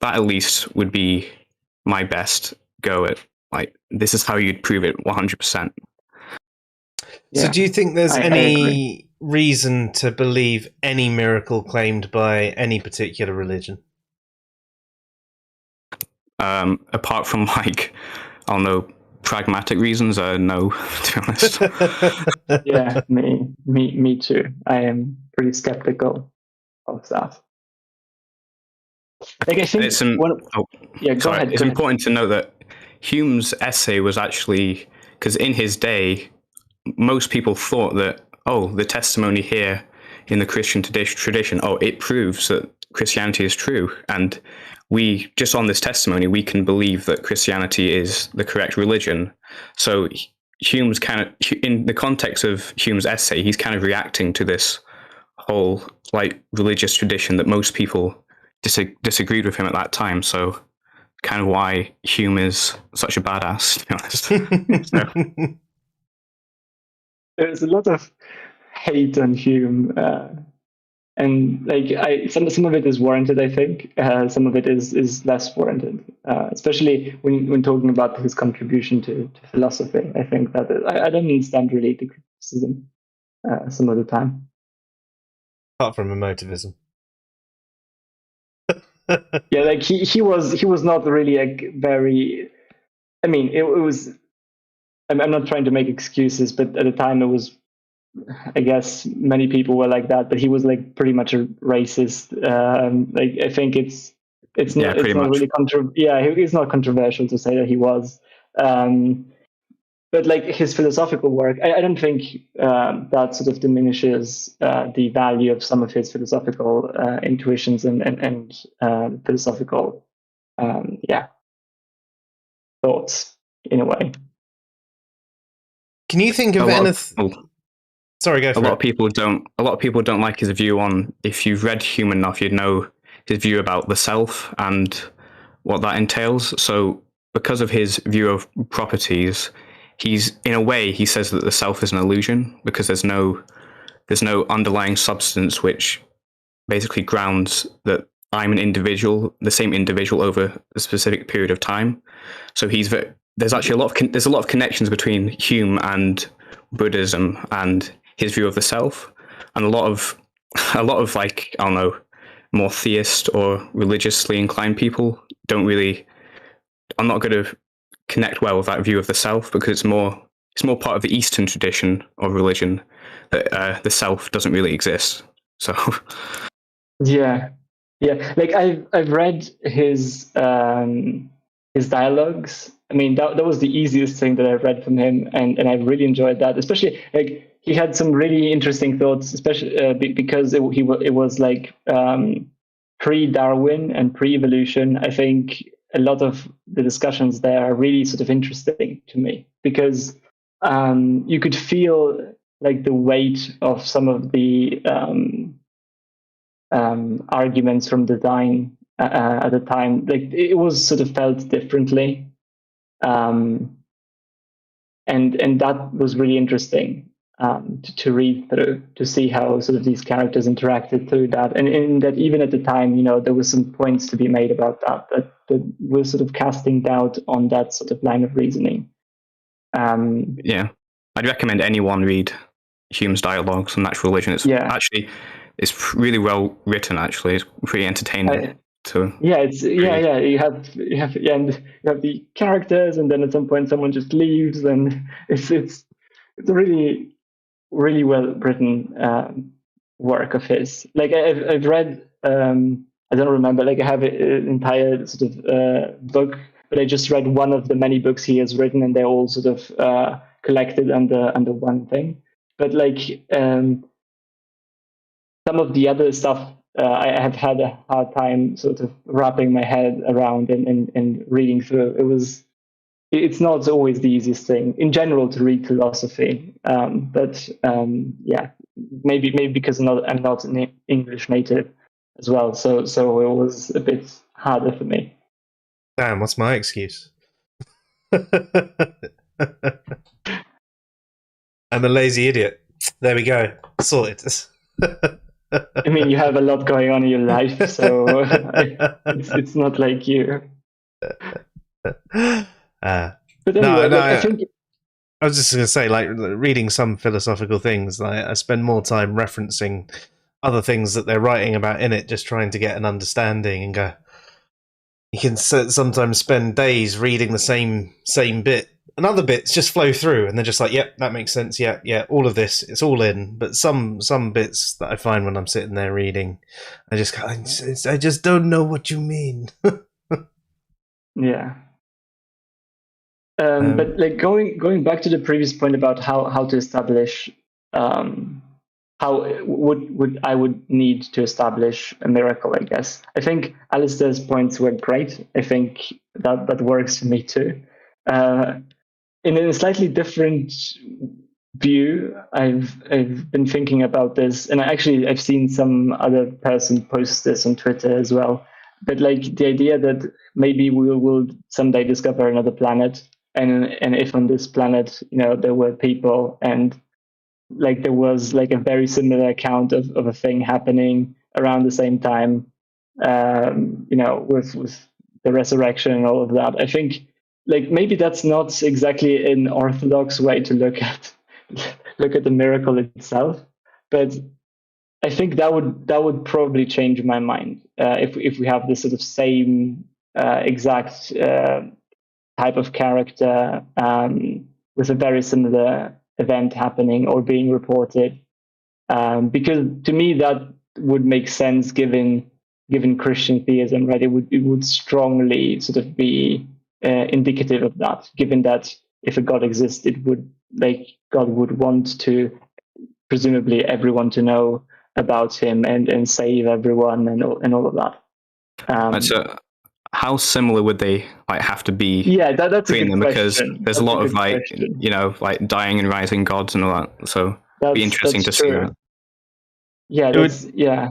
at least would be my best go at, like, this is how you'd prove it 100%. So do you think there's any reason to believe any miracle claimed by any particular religion? Apart from like, I don't know, pragmatic reasons, no, to be honest. Yeah, me too. I am pretty skeptical of that. Like I think It's go ahead. It's important to know that Hume's essay was actually, because in his day, most people thought that, the testimony here in the Christian tradition, it proves that Christianity is true. And we, just on this testimony, we can believe that Christianity is the correct religion. So Hume's kind of, in the context of Hume's essay, he's kind of reacting to this whole like religious tradition that most people disagreed with him at that time. So kind of why Hume is such a badass, to be honest. There's a lot of hate on Hume, and like some of it is warranted. I think some of it is less warranted, especially when talking about his contribution to philosophy. I think that I don't understand really the criticism some of the time. Apart from emotivism. Yeah, like he was not really a very. I mean, it was. I'm not trying to make excuses, but at the time it was, I guess many people were like that, but he was like pretty much a racist. Like I think it's not really it's not controversial to say that he was. But like his philosophical work, I don't think that sort of diminishes the value of some of his philosophical intuitions and philosophical thoughts in a way. Can you think of anything? Sorry, go for it. A lot of people don't like his view on, if you've read Hume enough, you'd know his view about the self and what that entails. So because of his view of properties, he's, in a way, he says that the self is an illusion because there's no underlying substance which basically grounds that I'm an individual, the same individual over a specific period of time. So he's there's actually there's a lot of connections between Hume and Buddhism and his view of the self, and a lot of like, I don't know, more theist or religiously inclined people are not going to connect well with that view of the self, because it's more part of the Eastern tradition of religion that the self doesn't really exist. So yeah, like I've read his dialogues. I mean, that was the easiest thing that I've read from him, and I really enjoyed that. Especially, like, he had some really interesting thoughts, especially because it was like pre-Darwin and pre-evolution. I think a lot of the discussions there are really sort of interesting to me, because you could feel like the weight of some of the arguments from design at the time. Like, it was sort of felt differently, and that was really interesting to read through, to see how sort of these characters interacted through that, and in that even at the time, there were some points to be made about that were sort of casting doubt on that sort of line of reasoning. Yeah, I'd recommend anyone read Hume's dialogues on natural religion. It's really well written. Actually, it's pretty entertaining. You have the characters, and then at some point someone just leaves, and it's a really, really well written work of his. Like, I've read, I don't remember, like, I have an entire sort of book, but I just read one of the many books he has written, and they're all sort of collected under one thing. But like, some of the other stuff, I have had a hard time sort of wrapping my head around and reading through. It's not always the easiest thing in general to read philosophy, but maybe because I'm not an English native as well, so it was a bit harder for me. Damn, what's my excuse? I'm a lazy idiot. There we go. Sorted. I mean, you have a lot going on in your life, so it's not like you. But anyway, I think I was just going to say, like, reading some philosophical things, like, I spend more time referencing other things that they're writing about in it, just trying to get an understanding, and go. You can sometimes spend days reading the same bit, and other bits just flow through, and they're just like, "Yep, that makes sense. Yeah, all of this, it's all in." But some bits that I find when I'm sitting there reading, I just don't know what you mean. Yeah. But like going back to the previous point about how to establish, how I would need to establish a miracle, I guess. I think Alistair's points were great. I think that works for me too. In a slightly different view, I've been thinking about this, and I've seen some other person post this on Twitter as well. But like the idea that maybe we will someday discover another planet, and if on this planet, there were people, and like there was like a very similar account of a thing happening around the same time, with the resurrection and all of that. I think like maybe that's not exactly an orthodox way to look at the miracle itself, but I think that would probably change my mind if we have this sort of same exact type of character with a very similar event happening or being reported, because to me that would make sense given Christian theism, right? It would strongly sort of be indicative of that, given that if a God existed, God would want to presumably everyone to know about him and save everyone and all of that. So how similar would they have to be? Yeah, that's between them, because question. there's a lot of like dying and rising gods and all that. So it'd be interesting to see that. Yeah,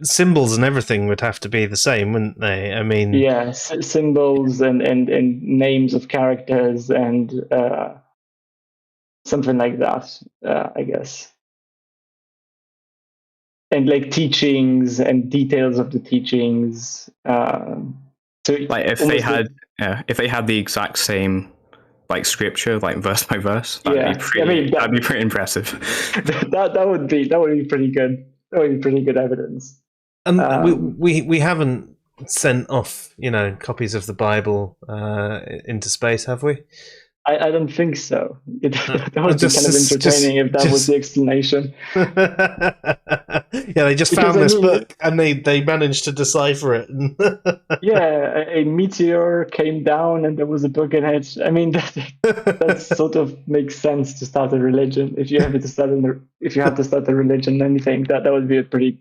symbols and everything would have to be the same, wouldn't they? I mean, yeah, symbols and names of characters and something like that, I guess. And like teachings and details of the teachings. So like if they had the exact same like scripture, like verse by verse, that'd be pretty impressive. that would be pretty good. That would be pretty good evidence. And we haven't sent off, copies of the Bible into space, have we? I don't think so. That would be kind of entertaining if that was the explanation. Yeah, they just found this book and they managed to decipher it. Yeah, a meteor came down and there was a book in it. I mean, that sort of makes sense to start a religion. If you have to start a religion, then you think that would be a pretty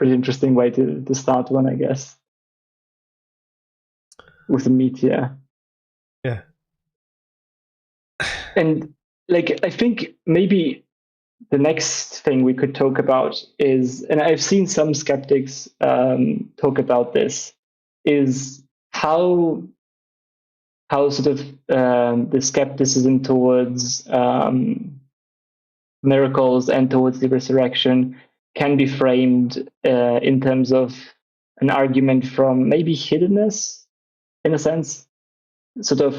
interesting way to start one, I guess, with a meteor. Yeah. And I think maybe the next thing we could talk about is, and I've seen some skeptics talk about this, is how sort of the skepticism towards miracles and towards the resurrection can be framed in terms of an argument from maybe hiddenness, in a sense, sort of,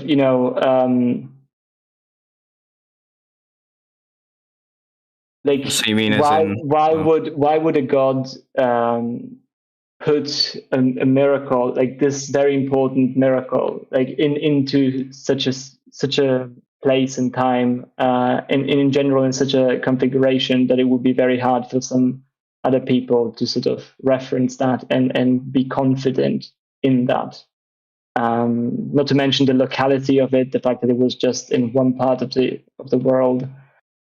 so you mean why would a god put a miracle like this very important miracle into such a place and time and in general in such a configuration that it would be very hard for some other people to sort of reference that and be confident in that. Not to mention the locality of it, the fact that it was just in one part of the world.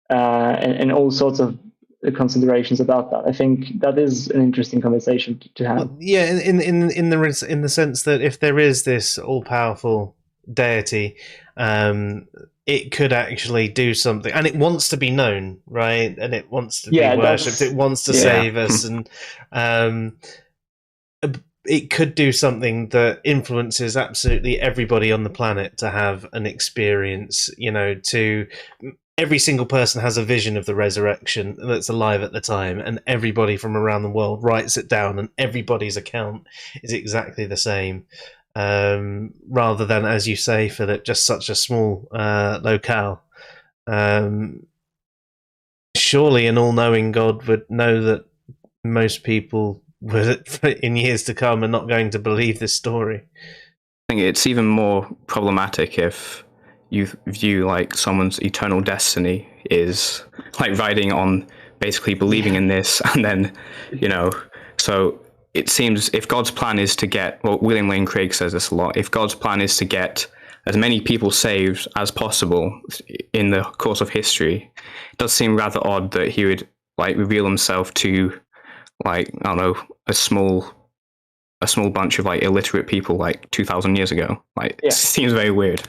And all sorts of considerations about that. I think that is an interesting conversation to have. Well, yeah, in the sense that if there is this all-powerful deity, it could actually do something, and it wants to be known, right? And it wants to be worshipped. It wants to save us, and it could do something that influences absolutely everybody on the planet to have an experience. Every single person has a vision of the resurrection that's alive at the time, and everybody from around the world writes it down, and everybody's account is exactly the same. Rather than, as you say, Philip, just such a small locale. Surely an all-knowing God would know that most people in years to come are not going to believe this story. I think it's even more problematic if you view someone's eternal destiny is riding on basically believing in this, and then so it seems if God's plan is to get, well, William Lane Craig says this a lot, if God's plan is to get as many people saved as possible in the course of history, it does seem rather odd that he would reveal himself to I don't know, a small bunch of illiterate people 2,000 years ago. It seems very weird.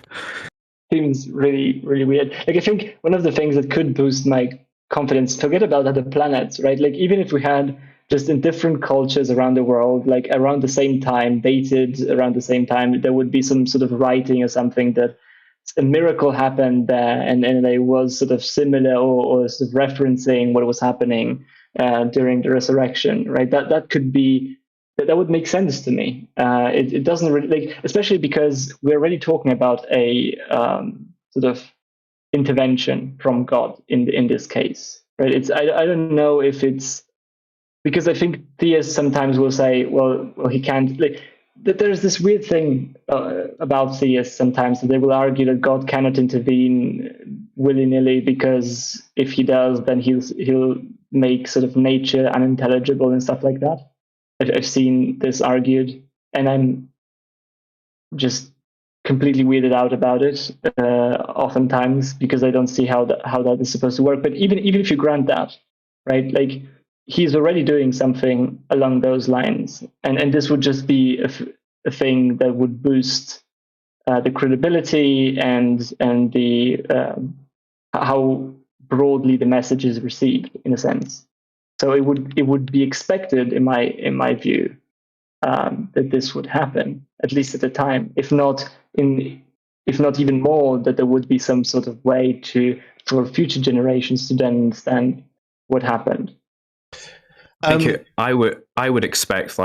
Seems really, really weird. I think one of the things that could boost my confidence, forget about other planets, right? Even if we had just in different cultures around the world, around the same time, dated around the same time, there would be some sort of writing or something that a miracle happened there, and it was sort of similar or sort of referencing what was happening during the resurrection, right? That could be. That would make sense to me. It doesn't really, especially because we're already talking about a sort of intervention from God in this case, right? I don't know if it's because I think theists sometimes will say, well, he can't. There's this weird thing about theists sometimes that they will argue that God cannot intervene willy-nilly because if he does, then he'll make sort of nature unintelligible and stuff like that. I've seen this argued, and I'm just completely weirded out about it oftentimes because I don't see how that is supposed to work. But even if you grant that, right, he's already doing something along those lines, and this would just be a thing that would boost the credibility and the how broadly the message is received in a sense. So it would be expected, in my view, that this would happen, at least at the time. If not even more, that there would be some sort of way for future generations to then understand what happened. I would expect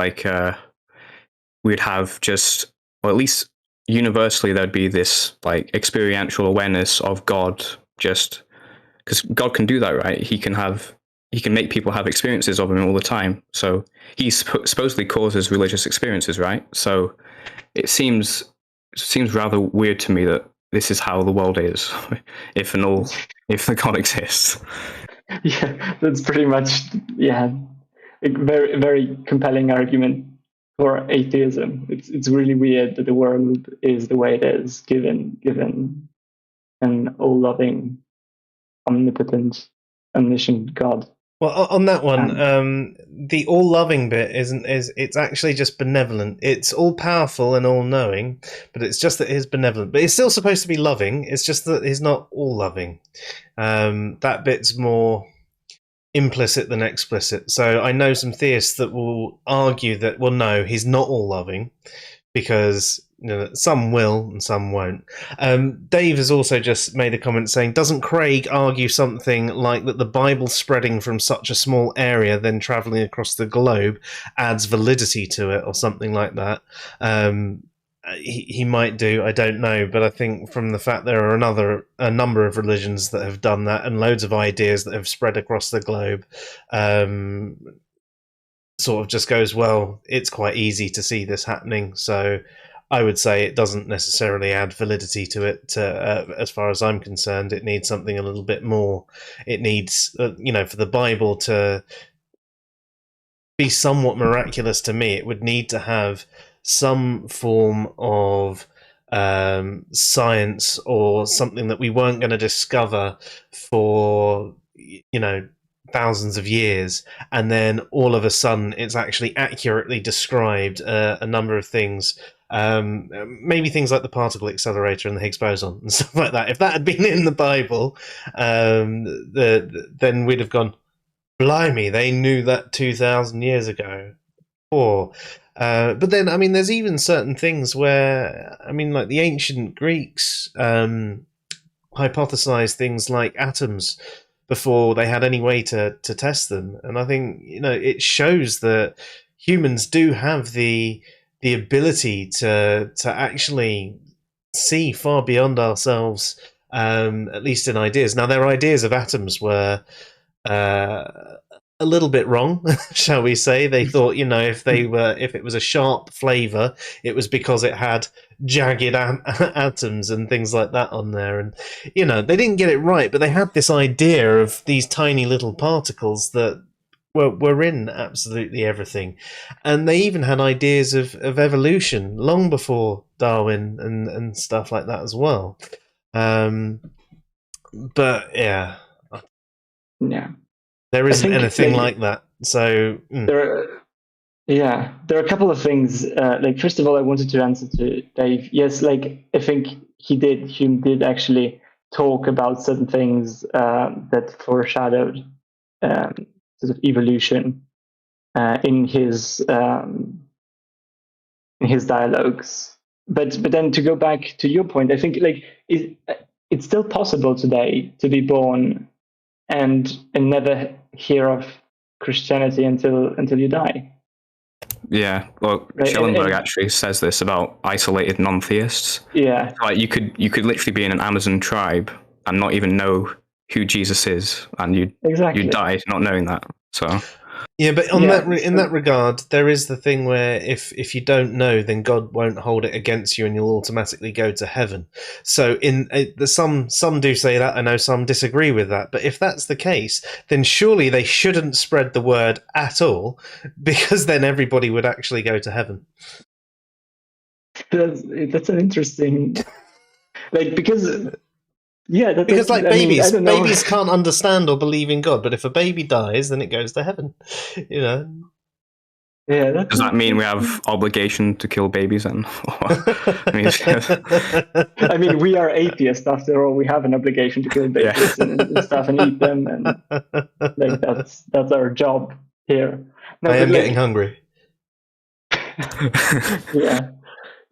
we'd have just, or at least universally there'd be this like experiential awareness of God, just because God can do that, right? He can make people have experiences of him all the time. So he supposedly causes religious experiences, right? So it seems rather weird to me that this is how the world is, if the God exists. Yeah, that's pretty much a very very compelling argument for atheism. It's really weird that the world is the way it is, given an all-loving, omnipotent, omniscient God. Well, on that one, the all-loving bit it's actually just benevolent. It's all-powerful and all-knowing, but it's just that he's benevolent. But it's still supposed to be loving. It's just that he's not all-loving. That bit's more implicit than explicit. So I know some theists that will argue that, well, no, he's not all-loving, because some will and some won't. Dave has also just made a comment saying, doesn't Craig argue something like that the Bible spreading from such a small area then travelling across the globe adds validity to it, or something like that? He might do, I don't know, but I think from the fact there are a number of religions that have done that, and loads of ideas that have spread across the globe, sort of just goes, well, it's quite easy to see this happening. So I would say it doesn't necessarily add validity to it. As far as I'm concerned, it needs something a little bit more. It needs, for the Bible to be somewhat miraculous to me, it would need to have some form of science, or something that we weren't going to discover for, thousands of years, and then all of a sudden it's actually accurately described a number of things, maybe things like the particle accelerator and the Higgs boson and stuff like that. If that had been in the Bible, then we'd have gone, blimey, they knew that 2,000 years ago. But then, there's even certain things where, like the ancient Greeks hypothesized things like atoms before they had any way to test them. And I think, it shows that humans do have the ability to actually see far beyond ourselves, at least in ideas. Now, their ideas of atoms were a little bit wrong, shall we say. They thought, if it was a sharp flavor, it was because it had jagged atoms and things like that on there. And they didn't get it right, but they had this idea of these tiny little particles that were in absolutely everything. And they even had ideas of evolution long before Darwin and stuff like that as well. But yeah. There isn't anything like that. So there are a couple of things. First of all, I wanted to answer to Dave. Yes, I think Hume did actually talk about certain things that foreshadowed sort of evolution in his dialogues. But then to go back to your point, I think it's still possible today to be born and never hear of Christianity until you die. Yeah, well, right. Schellenberg actually says this about isolated non-theists. Yeah, you could literally be in an Amazon tribe and not even know who Jesus is, and you'd die not knowing that. So yeah, but in that regard, there is the thing where if you don't know, then God won't hold it against you, and you'll automatically go to heaven. So some do say that. I know some disagree with that. But if that's the case, then surely they shouldn't spread the word at all, because then everybody would actually go to heaven. That's an interesting, because. Yeah, because babies can't understand or believe in God, but if a baby dies, then it goes to heaven. Yeah. Does that mean we have obligation to kill babies then? I mean, we are atheists after all. We have an obligation to kill babies and stuff and eat them, and that's our job here. I am getting hungry. Yeah.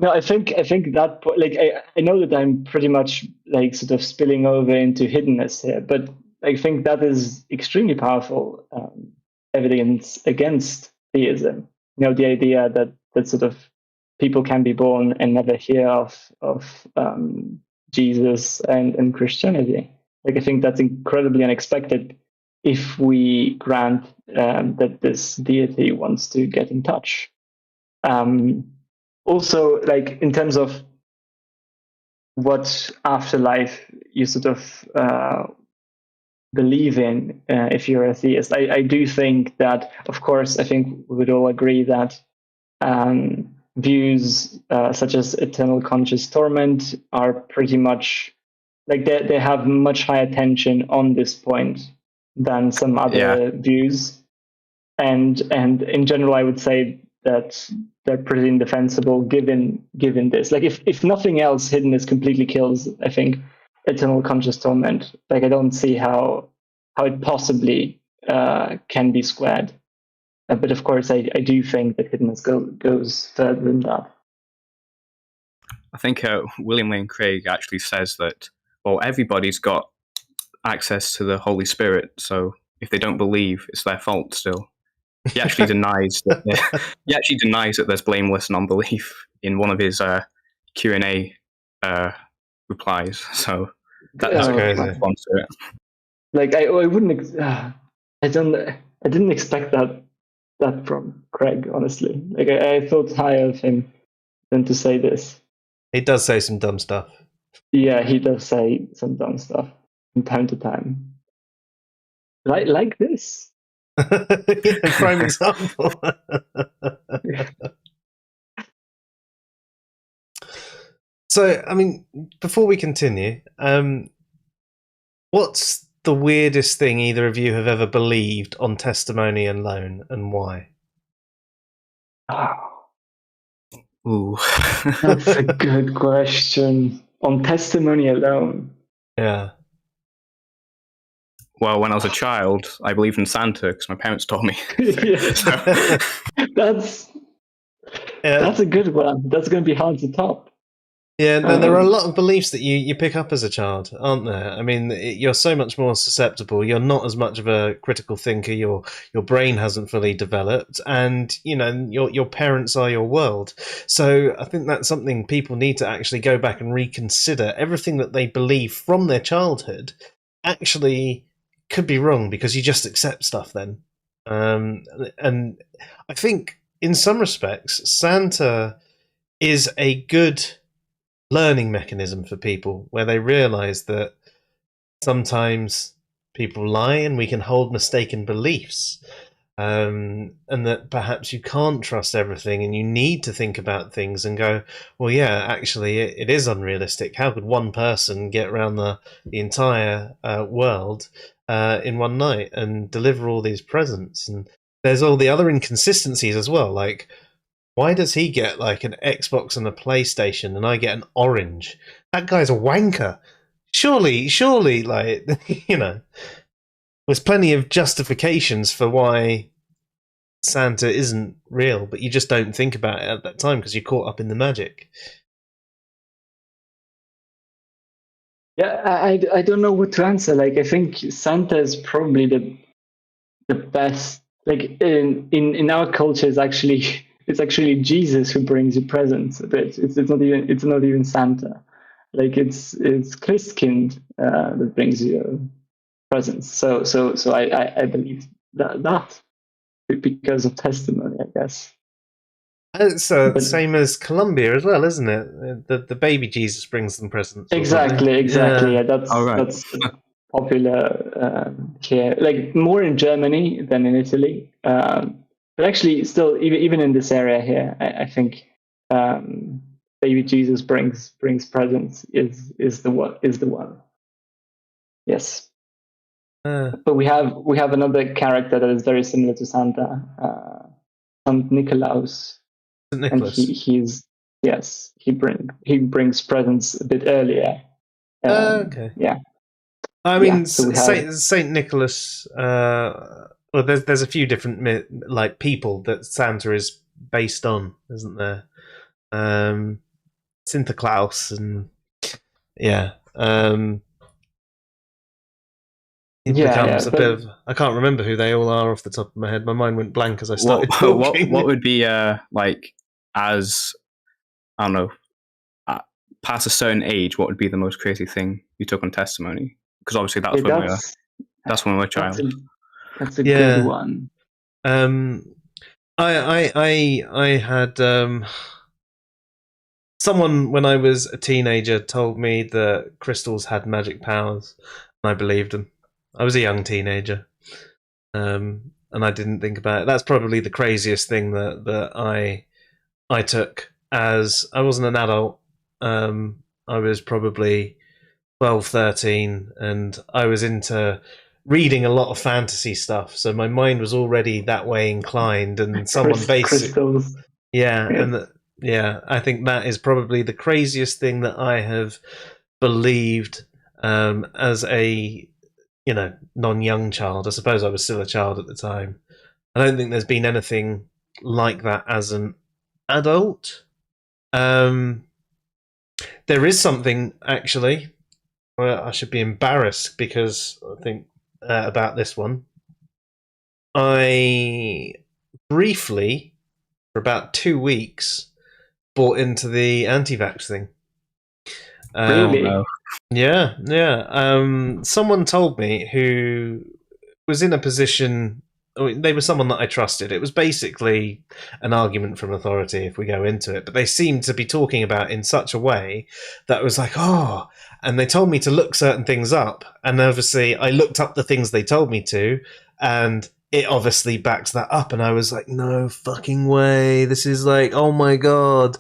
No, I think that I know that I'm pretty much sort of spilling over into hiddenness here, but I think that is extremely powerful evidence against theism. The idea that sort of people can be born and never hear of Jesus and Christianity. Like, I think that's incredibly unexpected if we grant that this deity wants to get in touch. Also, like, in terms of what afterlife you sort of believe in, if you're a theist, I do think that, of course, I think we would all agree that views such as eternal conscious torment are pretty much, like, they have much higher tension on this point than some other views, and in general, I would say that they're pretty indefensible given this. Like, if nothing else, hiddenness completely kills, I think, eternal conscious torment. Like, I don't see how it possibly can be squared. But of course, I do think that hiddenness goes further than that. I think William Lane Craig actually says that, well, everybody's got access to the Holy Spirit, so if they don't believe, it's their fault still. He actually denies that there's blameless non-belief in one of his Q&A replies. So that's crazy. response to it. Like, I wouldn't. I didn't expect that from Craig, honestly. Like, I thought higher of him than to say this. He does say some dumb stuff. Yeah, he does say some dumb stuff from time to time. Like this. Prime example. So, I mean, before we continue, what's the weirdest thing either of you have ever believed on testimony alone, and why? Oh, Ooh. that's a good question. On testimony alone. Yeah. Well, when I was a child, I believed in Santa because my parents told me. Yeah. That's a good one. That's going to be hard to top. Yeah, no, there are a lot of beliefs that you pick up as a child, aren't there? I mean, you're so much more susceptible. You're not as much of a critical thinker. Your brain hasn't fully developed, and your parents are your world. So I think that's something people need to actually go back and reconsider. Everything that they believe from their childhood actually could be wrong because you just accept stuff then. And I think in some respects, Santa is a good learning mechanism for people where they realize that sometimes people lie and we can hold mistaken beliefs, and that perhaps you can't trust everything and you need to think about things and go, well, yeah, actually it is unrealistic. How could one person get around the entire world in one night and deliver all these presents? And there's all the other inconsistencies as well, like, why does he get like an Xbox and a PlayStation and I get an orange? That guy's a wanker. Surely, like, there's plenty of justifications for why Santa isn't real, but you just don't think about it at that time because you're caught up in the magic. Yeah, I don't know what to answer. Like, I think Santa is probably the best. Like, in our culture, it's actually Jesus who brings you presents a bit. It's not even Santa. Like, it's Christkind that brings you presents. So I believe that because of testimony, I guess. It's the same as Colombia as well, isn't it? The baby Jesus brings them presents. Exactly. Yeah, that's All right. that's popular here. Like, more in Germany than in Italy. But actually, still, even in this area here, I think baby Jesus brings presents is the one. Yes. But we have another character that is very similar to Santa, Saint Nicolaus. St. Nicholas. And he brings presents a bit earlier. Okay. Yeah. I mean, Yeah, so Saint Nicholas. Well, there's a few different like people that Santa is based on, isn't there? Sinterklaas and yeah. It becomes a bit of. I can't remember who they all are off the top of my head. My mind went blank as I started talking. What would be like as I don't know, past a certain age, what would be the most crazy thing you took on testimony? Because obviously that's when we're a child. That's a good one. I had someone when I was a teenager told me that crystals had magic powers, and I believed them. I was a young teenager, and I didn't think about it. That's probably the craziest thing that I took, as I wasn't an adult. I was probably 12, 13, and I was into reading a lot of fantasy stuff, so my mind was already that way inclined, and someone basically I think that is probably the craziest thing that I have believed as a non-young child. I suppose I was still a child at the time. I don't think there's been anything like that as an adult. There is something, actually. Well, I should be embarrassed because I think about this one. I briefly, for about 2 weeks, bought into the anti-vax thing. Really? Yeah. Someone told me who was in a position. They were someone that I trusted. It was basically an argument from authority if we go into it, but they seemed to be talking about it in such a way that was like, oh, and they told me to look certain things up. And obviously I looked up the things they told me to, and it obviously backs that up. And I was like, no fucking way. This is like, oh my God.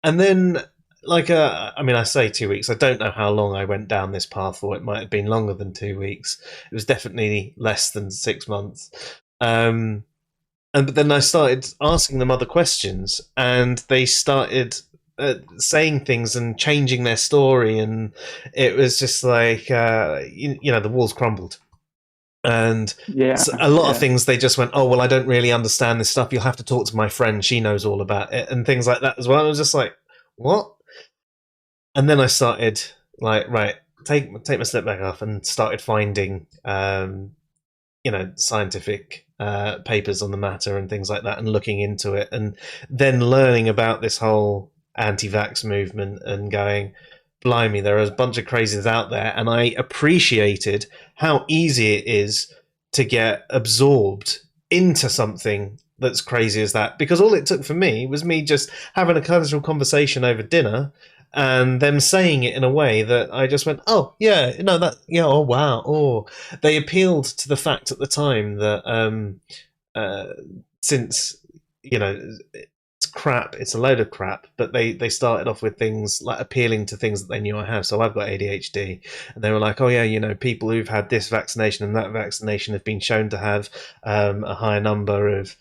And then I say 2 weeks. I don't know how long I went down this path for. It might have been longer than 2 weeks. It was definitely less than 6 months. But then I started asking them other questions, and they started saying things and changing their story, and it was just like the walls crumbled. And a lot of things they just went, oh well, I don't really understand this stuff. You'll have to talk to my friend. She knows all about it, and things like that as well. I was just like, what? And then I started like, right, take my slip back off, and started finding scientific papers on the matter and things like that, and looking into it, and then learning about this whole anti-vax movement and going, blimey, there are a bunch of crazies out there. And I appreciated how easy it is to get absorbed into something that's crazy as that, because all it took for me was me just having a casual conversation over dinner and them saying it in a way that I just went, oh yeah, no, that, yeah, oh wow, oh. They appealed to the fact at the time that since it's crap, it's a load of crap, but they started off with things like appealing to things that they knew I have. So I've got ADHD, and they were like, oh yeah, people who've had this vaccination and that vaccination have been shown to have a higher number of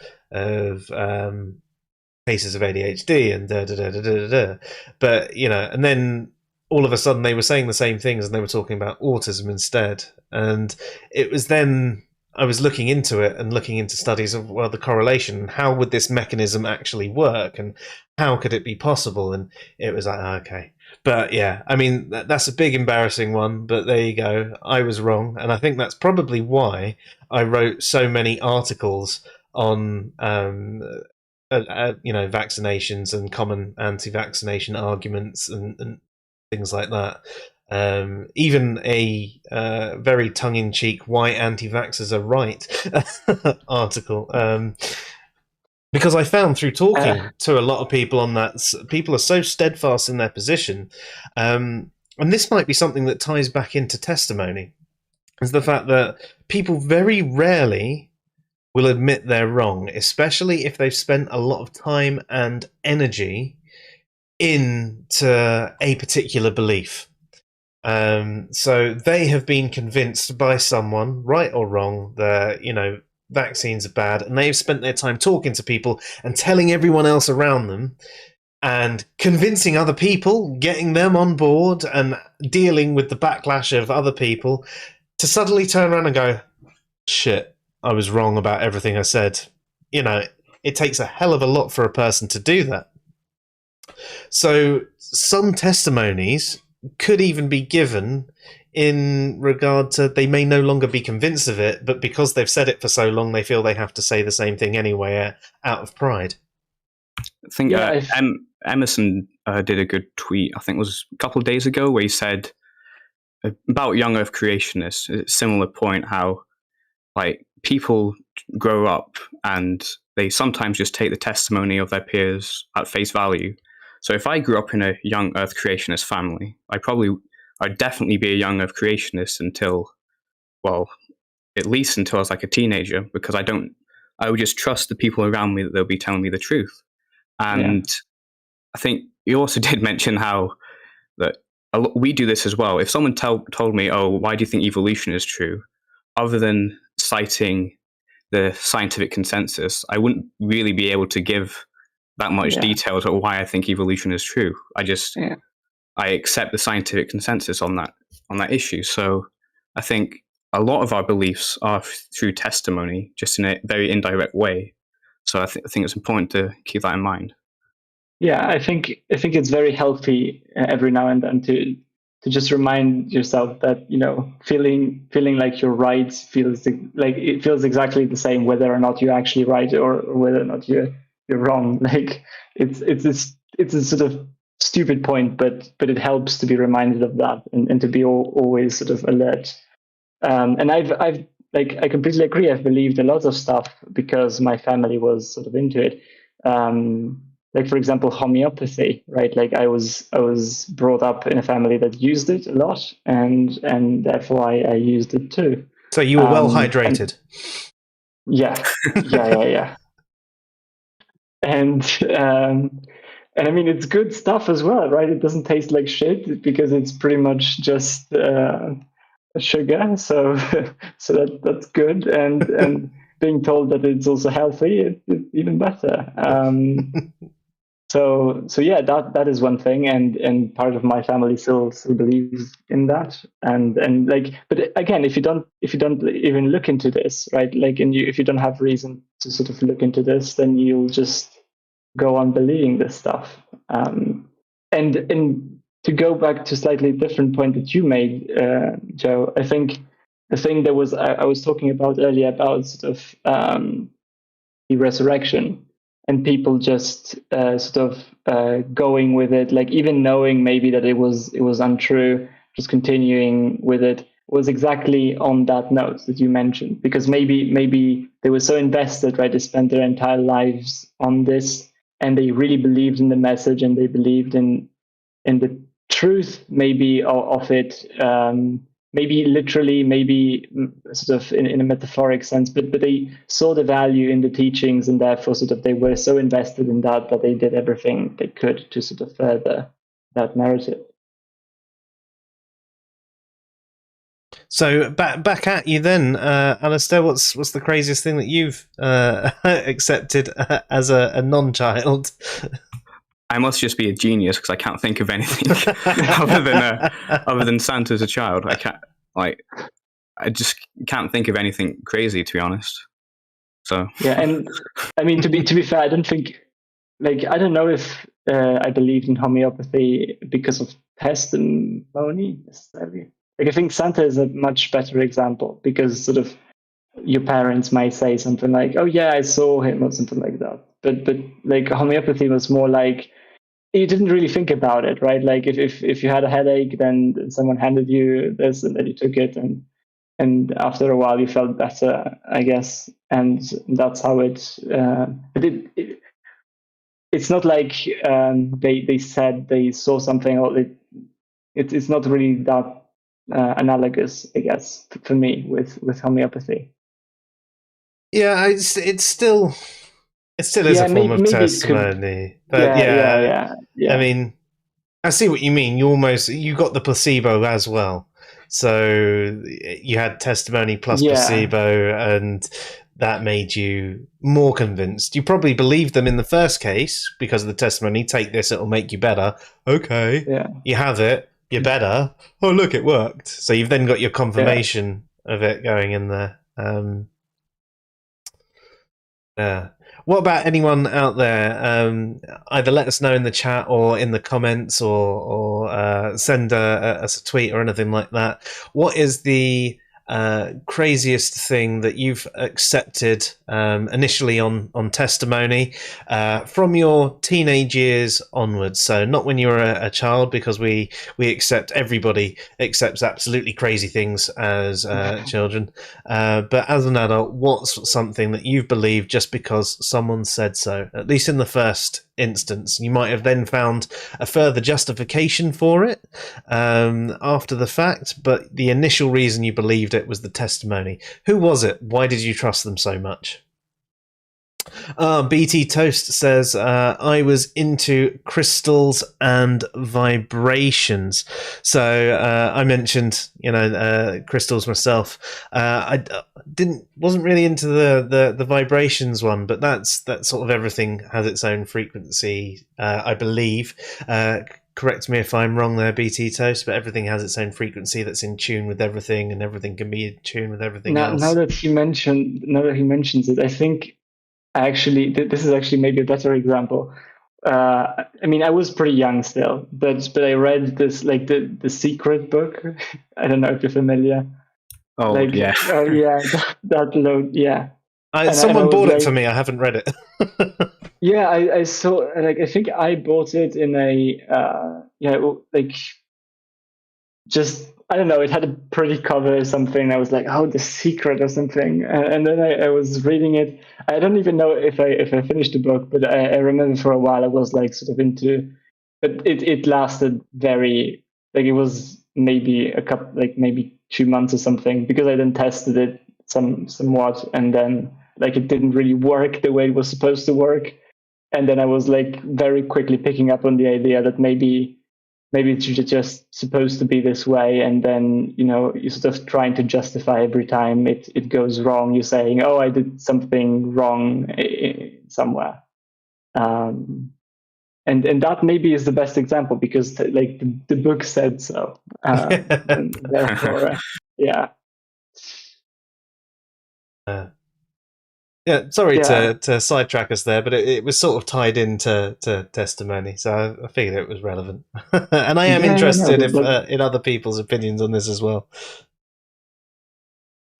cases of ADHD and da. But and then all of a sudden they were saying the same things, and they were talking about autism instead. And it was then I was looking into it and looking into studies of, well, the correlation, how would this mechanism actually work, and how could it be possible? And it was like, okay. But yeah, I mean, that's a big embarrassing one, but there you go. I was wrong. And I think that's probably why I wrote so many articles on vaccinations and common anti-vaccination arguments and things like that. Even a very tongue-in-cheek "Why Anti-Vaxxers Are Right" article, because I found through talking to a lot of people on that, people are so steadfast in their position, and this might be something that ties back into testimony, is the fact that people very rarely will admit they're wrong, especially if they've spent a lot of time and energy into a particular belief. So they have been convinced by someone, right or wrong, that vaccines are bad, and they've spent their time talking to people and telling everyone else around them and convincing other people, getting them on board and dealing with the backlash of other people, to suddenly turn around and go, shit, I was wrong about everything I said. It takes a hell of a lot for a person to do that. So some testimonies could even be given in regard to, they may no longer be convinced of it, but because they've said it for so long, they feel they have to say the same thing anyway, out of pride. I think Emerson did a good tweet, I think it was a couple of days ago, where he said about young Earth creationists, a similar point, how like people grow up and they sometimes just take the testimony of their peers at face value. So if I grew up in a young Earth creationist family, I'd definitely be a young Earth creationist until, well, at least until I was like a teenager, because I would just trust the people around me that they'll be telling me the truth. And I think you also did mention how that we do this as well. If someone told me, oh, why do you think evolution is true? Other than citing the scientific consensus, I wouldn't really be able to give that much detail to why I think evolution is true. I accept the scientific consensus on that issue. So I think a lot of our beliefs are through testimony, just in a very indirect way. So I think it's important to keep that in mind. Yeah, I think it's very healthy every now and then to just remind yourself that, you know, feeling like you're right feels like it feels exactly the same whether or not you're actually right or whether or not you're wrong. Like it's a sort of stupid point, but it helps to be reminded of that and to be always sort of alert. And I've like, I completely agree. I've believed a lot of stuff because my family was sort of into it. Like, for example, homeopathy, right? Like I was brought up in a family that used it a lot, and therefore I used it too. So you were well hydrated. Yeah. And I mean, it's good stuff as well, right? It doesn't taste like shit because it's pretty much just sugar. So that's good. And being told that it's also healthy, it's even better. So yeah, that is one thing, and part of my family still believes in that, and like, but again, if you don't even look into this, right? Like, if you don't have reason to sort of look into this, then you'll just go on believing this stuff. And to go back to a slightly different point that you made, Joe, I think the thing that was I was talking about earlier about sort of the resurrection. And people just sort of going with it, like even knowing maybe that it was untrue, just continuing with it, was exactly on that note that you mentioned. Because maybe they were so invested, right? They spent their entire lives on this, and they really believed in the message, and they believed in the truth, maybe of it. Maybe literally, maybe sort of in a metaphoric sense, but they saw the value in the teachings, and therefore sort of they were so invested in that they did everything they could to sort of further that narrative. So back at you then, Alistair. What's the craziest thing that you've accepted as a non-child? I must just be a genius because I can't think of anything other than Santa as a child. I just can't think of anything crazy, to be honest. So yeah, and I mean, to be fair, I don't think, like, I don't know if I believed in homeopathy because of testimony necessarily. Like, I think Santa is a much better example because sort of your parents might say something like, "Oh yeah, I saw him," or something like that. But like homeopathy was more like, you didn't really think about it, right? Like if you had a headache, then someone handed you this and then you took it, and after a while you felt better, I guess. And that's how it. But it's not like they said they saw something, or it's not really that analogous, I guess, for me with homeopathy. Yeah, it's still. It still is a form of testimony. But yeah. I mean, I see what you mean. You got the placebo as well. So you had testimony plus placebo, and that made you more convinced. You probably believed them in the first case because of the testimony. Take this, it'll make you better. Okay. Yeah. You have it. You're better. Oh, look, it worked. So you've then got your confirmation of it going in there. Yeah. What about anyone out there? Either let us know in the chat or in the comments, or send us a tweet or anything like that. What is the craziest thing that you've accepted initially on testimony from your teenage years onwards? So not when you were a child, because we accept, everybody accepts absolutely crazy things as children. But as an adult, what's something that you've believed just because someone said so? At least in the first instance, you might have then found a further justification for it after the fact, but the initial reason you believed it was the testimony. Who was it? Why did you trust them so much? BT Toast says, I was into crystals and vibrations. So I mentioned, crystals myself. I wasn't really into the vibrations one, but that's sort of everything has its own frequency, I believe. Correct me if I'm wrong there, BT Toast, but everything has its own frequency that's in tune with everything, and everything can be in tune with everything else. Now that he mentions it, I think this is actually maybe a better example. I was pretty young still, but I read this, like the Secret book. I don't know if you're familiar. Oh, yeah. Oh yeah, that load, yeah. Someone bought it for me. I haven't read it. Yeah, I saw. I think I bought it in a just, I don't know. It had a pretty cover or something. I was like, oh, The Secret or something. And then I was reading it. I don't even know if I finished the book, but I remember for a while I was like sort of into. But it lasted very, it was maybe maybe 2 months or something, because I then tested it somewhat, and then it didn't really work the way it was supposed to work. And then I was very quickly picking up on the idea that maybe it's just supposed to be this way, and then you're sort of trying to justify every time it goes wrong. You're saying, oh, I did something wrong somewhere, and that maybe is the best example, because the book said so, and therefore, yeah. Yeah, sorry to sidetrack us there, but it was sort of tied into testimony, so I figured it was relevant. And I am interested in other people's opinions on this as well.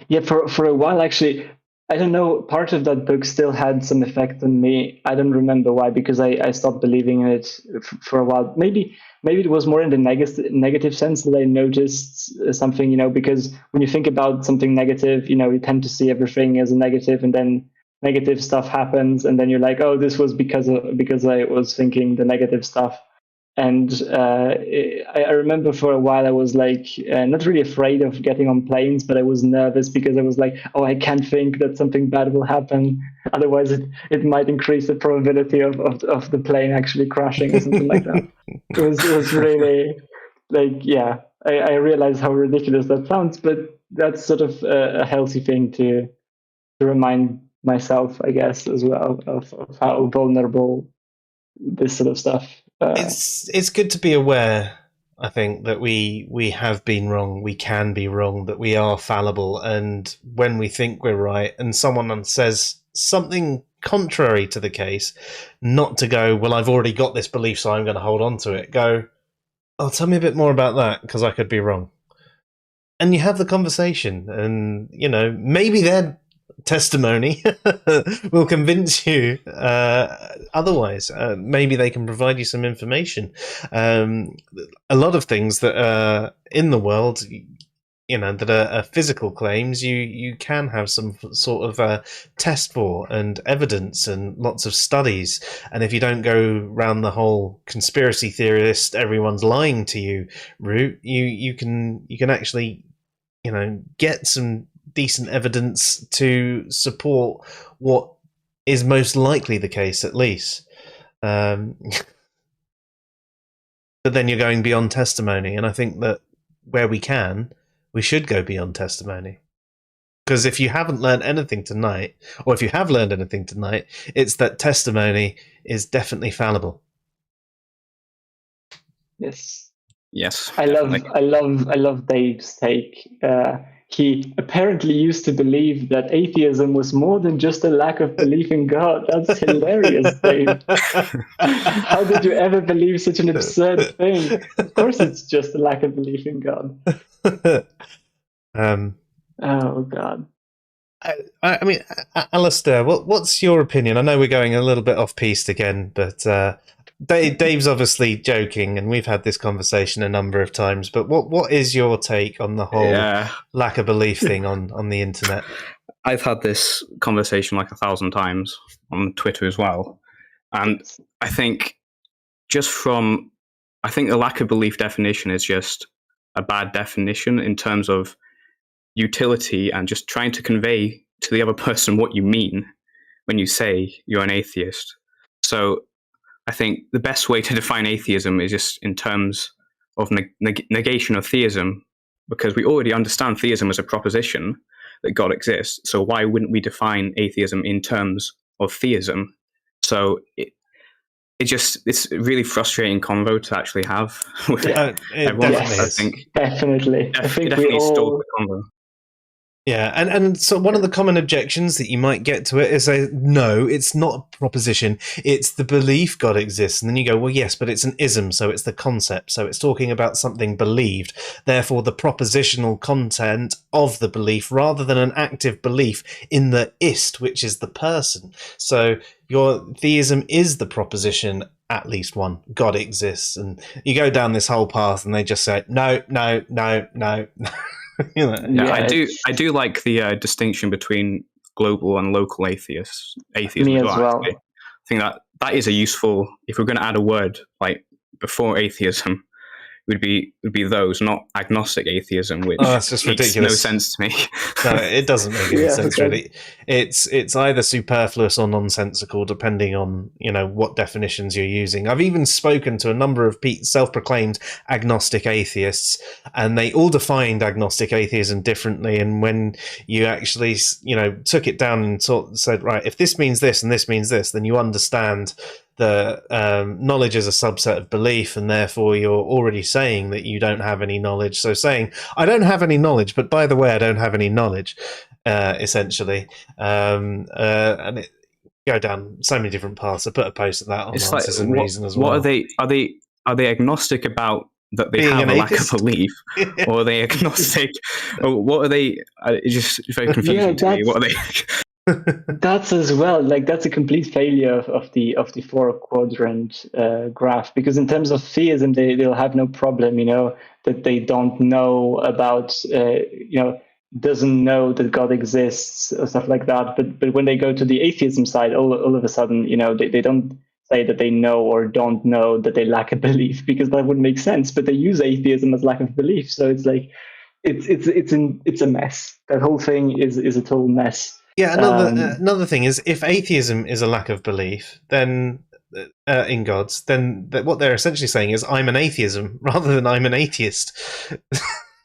Yeah, for a while, actually, I don't know, part of that book still had some effect on me. I don't remember why, because I stopped believing in it for a while. Maybe it was more in the negative sense that I noticed something, because when you think about something negative, you tend to see everything as a negative, and then negative stuff happens, and then you're like, oh, this was because I was thinking the negative stuff. And I remember for a while I was not really afraid of getting on planes, but I was nervous because I was like, oh, I can't think that something bad will happen. Otherwise, it might increase the probability of the plane actually crashing or something like that. It was really I realized how ridiculous that sounds, but that's sort of a healthy thing to remind myself, I guess, as well, of how vulnerable this sort of stuff. It's good to be aware, I think, that we have been wrong, we can be wrong, that we are fallible, and when we think we're right and someone says something contrary to the case, not to go, well, I've already got this belief, so I'm going to hold on to it. Go, oh, tell me a bit more about that, because I could be wrong. And you have the conversation, and maybe their testimony will convince you otherwise. Maybe they can provide you some information. A lot of things that are in the world, that are physical claims, you can have some sort of test for, and evidence, and lots of studies. And if you don't go around the whole conspiracy theorist, everyone's lying to you route, you can actually get some decent evidence to support what is most likely the case, at least. But then you're going beyond testimony, and I think that where we can, we should go beyond testimony. Because if you haven't learned anything tonight, or if you have learned anything tonight, it's that testimony is definitely fallible. Yes. I love Dave's take. He apparently used to believe that atheism was more than just a lack of belief in God. That's hilarious, Dave. How did you ever believe such an absurd thing? Of course it's just a lack of belief in God. Oh God. I mean, Alistair, what's your opinion? I know we're going a little bit off piste again, but Dave's obviously joking, and we've had this conversation a number of times. But what is your take on the whole lack of belief thing on the internet? I've had this conversation like 1,000 times on Twitter as well, and I think the lack of belief definition is just a bad definition in terms of utility and just trying to convey to the other person what you mean when you say you're an atheist. So I think the best way to define atheism is just in terms of negation of theism, because we already understand theism as a proposition that God exists. So why wouldn't we define atheism in terms of theism? So it's a really frustrating convo to actually have with everyone. Definitely I think definitely. I think we stole all. the convo. Yeah, and so one of the common objections that you might get to it is no, it's not a proposition, it's the belief God exists. And then you go, well, yes, but it's an ism, so it's the concept. So it's talking about something believed, therefore the propositional content of the belief rather than an active belief in the ist, which is the person. So your theism is the proposition, at least one, God exists. And you go down this whole path and they just say, no. I do like the distinction between global and local atheism. Me as well. I think that is a useful. If we're going to add a word like before atheism, would be those, not agnostic atheism, which that's just makes ridiculous. no sense to me. No, it doesn't make any sense really. It's either superfluous or nonsensical, depending on what definitions you're using. I've even spoken to a number of self-proclaimed agnostic atheists, and they all defined agnostic atheism differently. And when you actually took it down and said, right, if this means this and this means this, then you understand the knowledge is a subset of belief, and therefore you're already saying that you don't have any knowledge. So saying, I don't have any knowledge, but by the way, I don't have any knowledge, essentially. And it go down so many different paths. I put a post of that on Answers and Reason as well. What are they agnostic about that they Being have an a lack atheist? of belief? Or are they agnostic? Or what are they? It's just very confusing to me. What are they? That's as well, like that's a complete failure of the four quadrant graph, because in terms of theism they'll have no problem that they don't know about doesn't know that God exists or stuff like that, but when they go to the atheism side, all of a sudden they don't say that they know or don't know that they lack a belief, because that wouldn't make sense, but they use atheism as lack of belief. So it's like it's a mess. That whole thing is a total mess. Yeah, another thing is, if atheism is a lack of belief, then in gods, then what they're essentially saying is, I'm an atheism rather than I'm an atheist.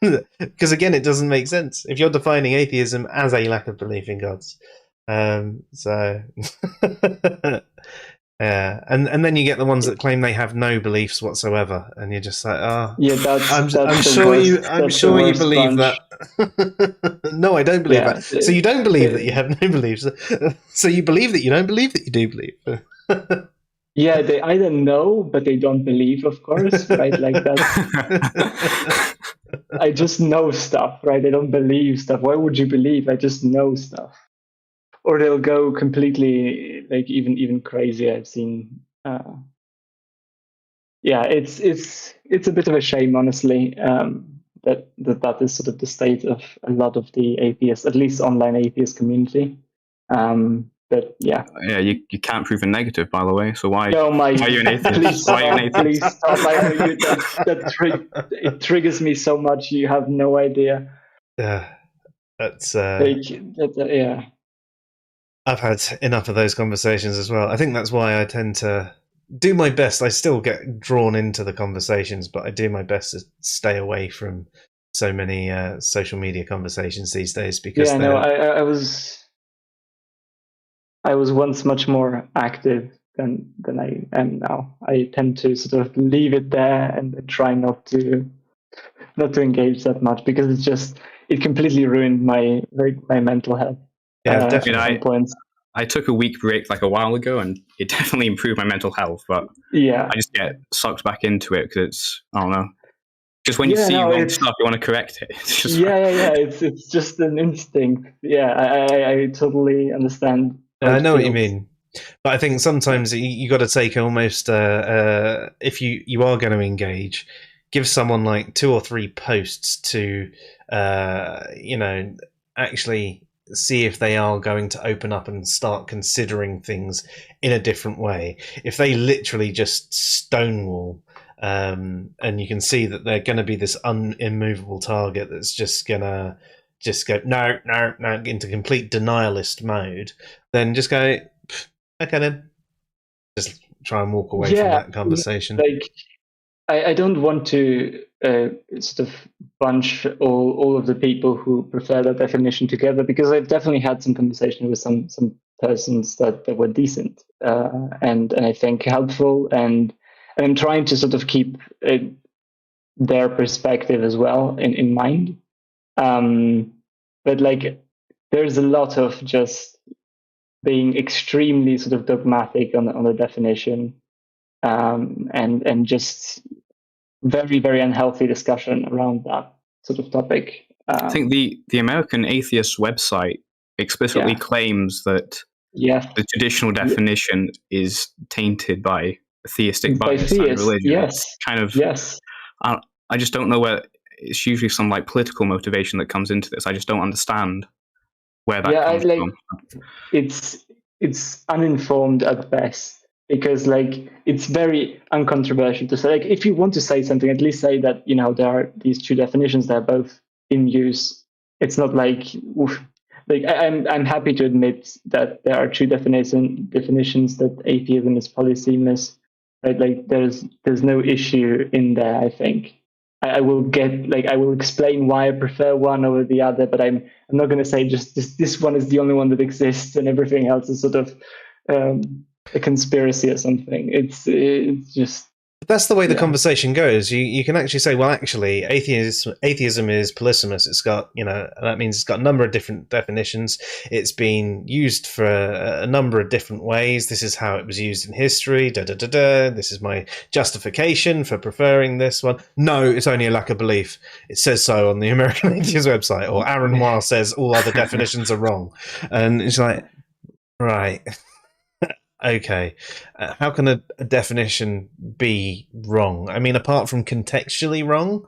Because again, it doesn't make sense if you're defining atheism as a lack of belief in gods. So yeah, and then you get the ones that claim they have no beliefs whatsoever, and you're just like, I'm sure you believe bunch. that. No, I don't believe that. So you don't believe that you have no beliefs. So you believe that you don't believe that you do believe. Yeah, they either know, but they don't believe, of course, right? Like that. I just know stuff, right? I don't believe stuff. Why would you believe? I just know stuff. Or they'll go completely, like even crazier. I've seen. It's a bit of a shame, honestly, that is sort of the state of a lot of the atheists, at least online atheist community. But yeah, you can't prove a negative, by the way. So why? No, why are you an atheist? Please stop! It triggers me so much. You have no idea. Yeah, that's yeah. I've had enough of those conversations as well. I think that's why I tend to do my best. I still get drawn into the conversations, but I do my best to stay away from so many social media conversations these days. Because I was once much more active than I am now. I tend to sort of leave it there and try not to engage that much, because it completely ruined my mental health. Yeah, definitely. I took a week break like a while ago, and it definitely improved my mental health. But yeah, I just get sucked back into it because it's, I don't know, Just when you see wrong stuff, you want to correct it. It's just It's just an instinct. Yeah, I totally understand. I know what you mean, but I think sometimes you got to take almost if you are going to engage, give someone like 2 or 3 posts to actually see if they are going to open up and start considering things in a different way. If they literally just stonewall, and you can see that they're going to be this immovable target that's just going to go no into complete denialist mode, then just go, okay then, just try and walk away from that conversation. Like, I don't want to sort of bunch all of the people who prefer that definition together, because I've definitely had some conversation with some persons that were decent and I think helpful, and I'm trying to sort of keep their perspective as well in mind. But like, there's a lot of just being extremely sort of dogmatic on the definition, and just very, very unhealthy discussion around that sort of topic. I think the American Atheist website explicitly claims that the traditional definition is tainted by theistic bias and religion. Yes. Kind of. Yes. I just don't know where. It's usually some like political motivation that comes into this. I just don't understand where that comes from. It's uninformed at best, because like, it's very uncontroversial to say, like, if you want to say something, at least say that, there are these 2 definitions that are both in use. It's not like, I'm happy to admit that there are 2 definitions, that atheism is polysemous, right? Like, there's no issue in there. I think I will explain why I prefer one over the other, but I'm not going to say just this one is the only one that exists and everything else is sort of a conspiracy or something. It's just. That's the way the conversation goes. You can actually say, well, actually, atheism is polysemous. It's got, that means it's got a number of different definitions. It's been used for a number of different ways. This is how it was used in history. This is my justification for preferring this one. No, it's only a lack of belief. It says so on the American Atheist website. Or Aaron Weil says all other definitions are wrong. And it's like, right. Okay, how can a definition be wrong? I mean, apart from contextually wrong,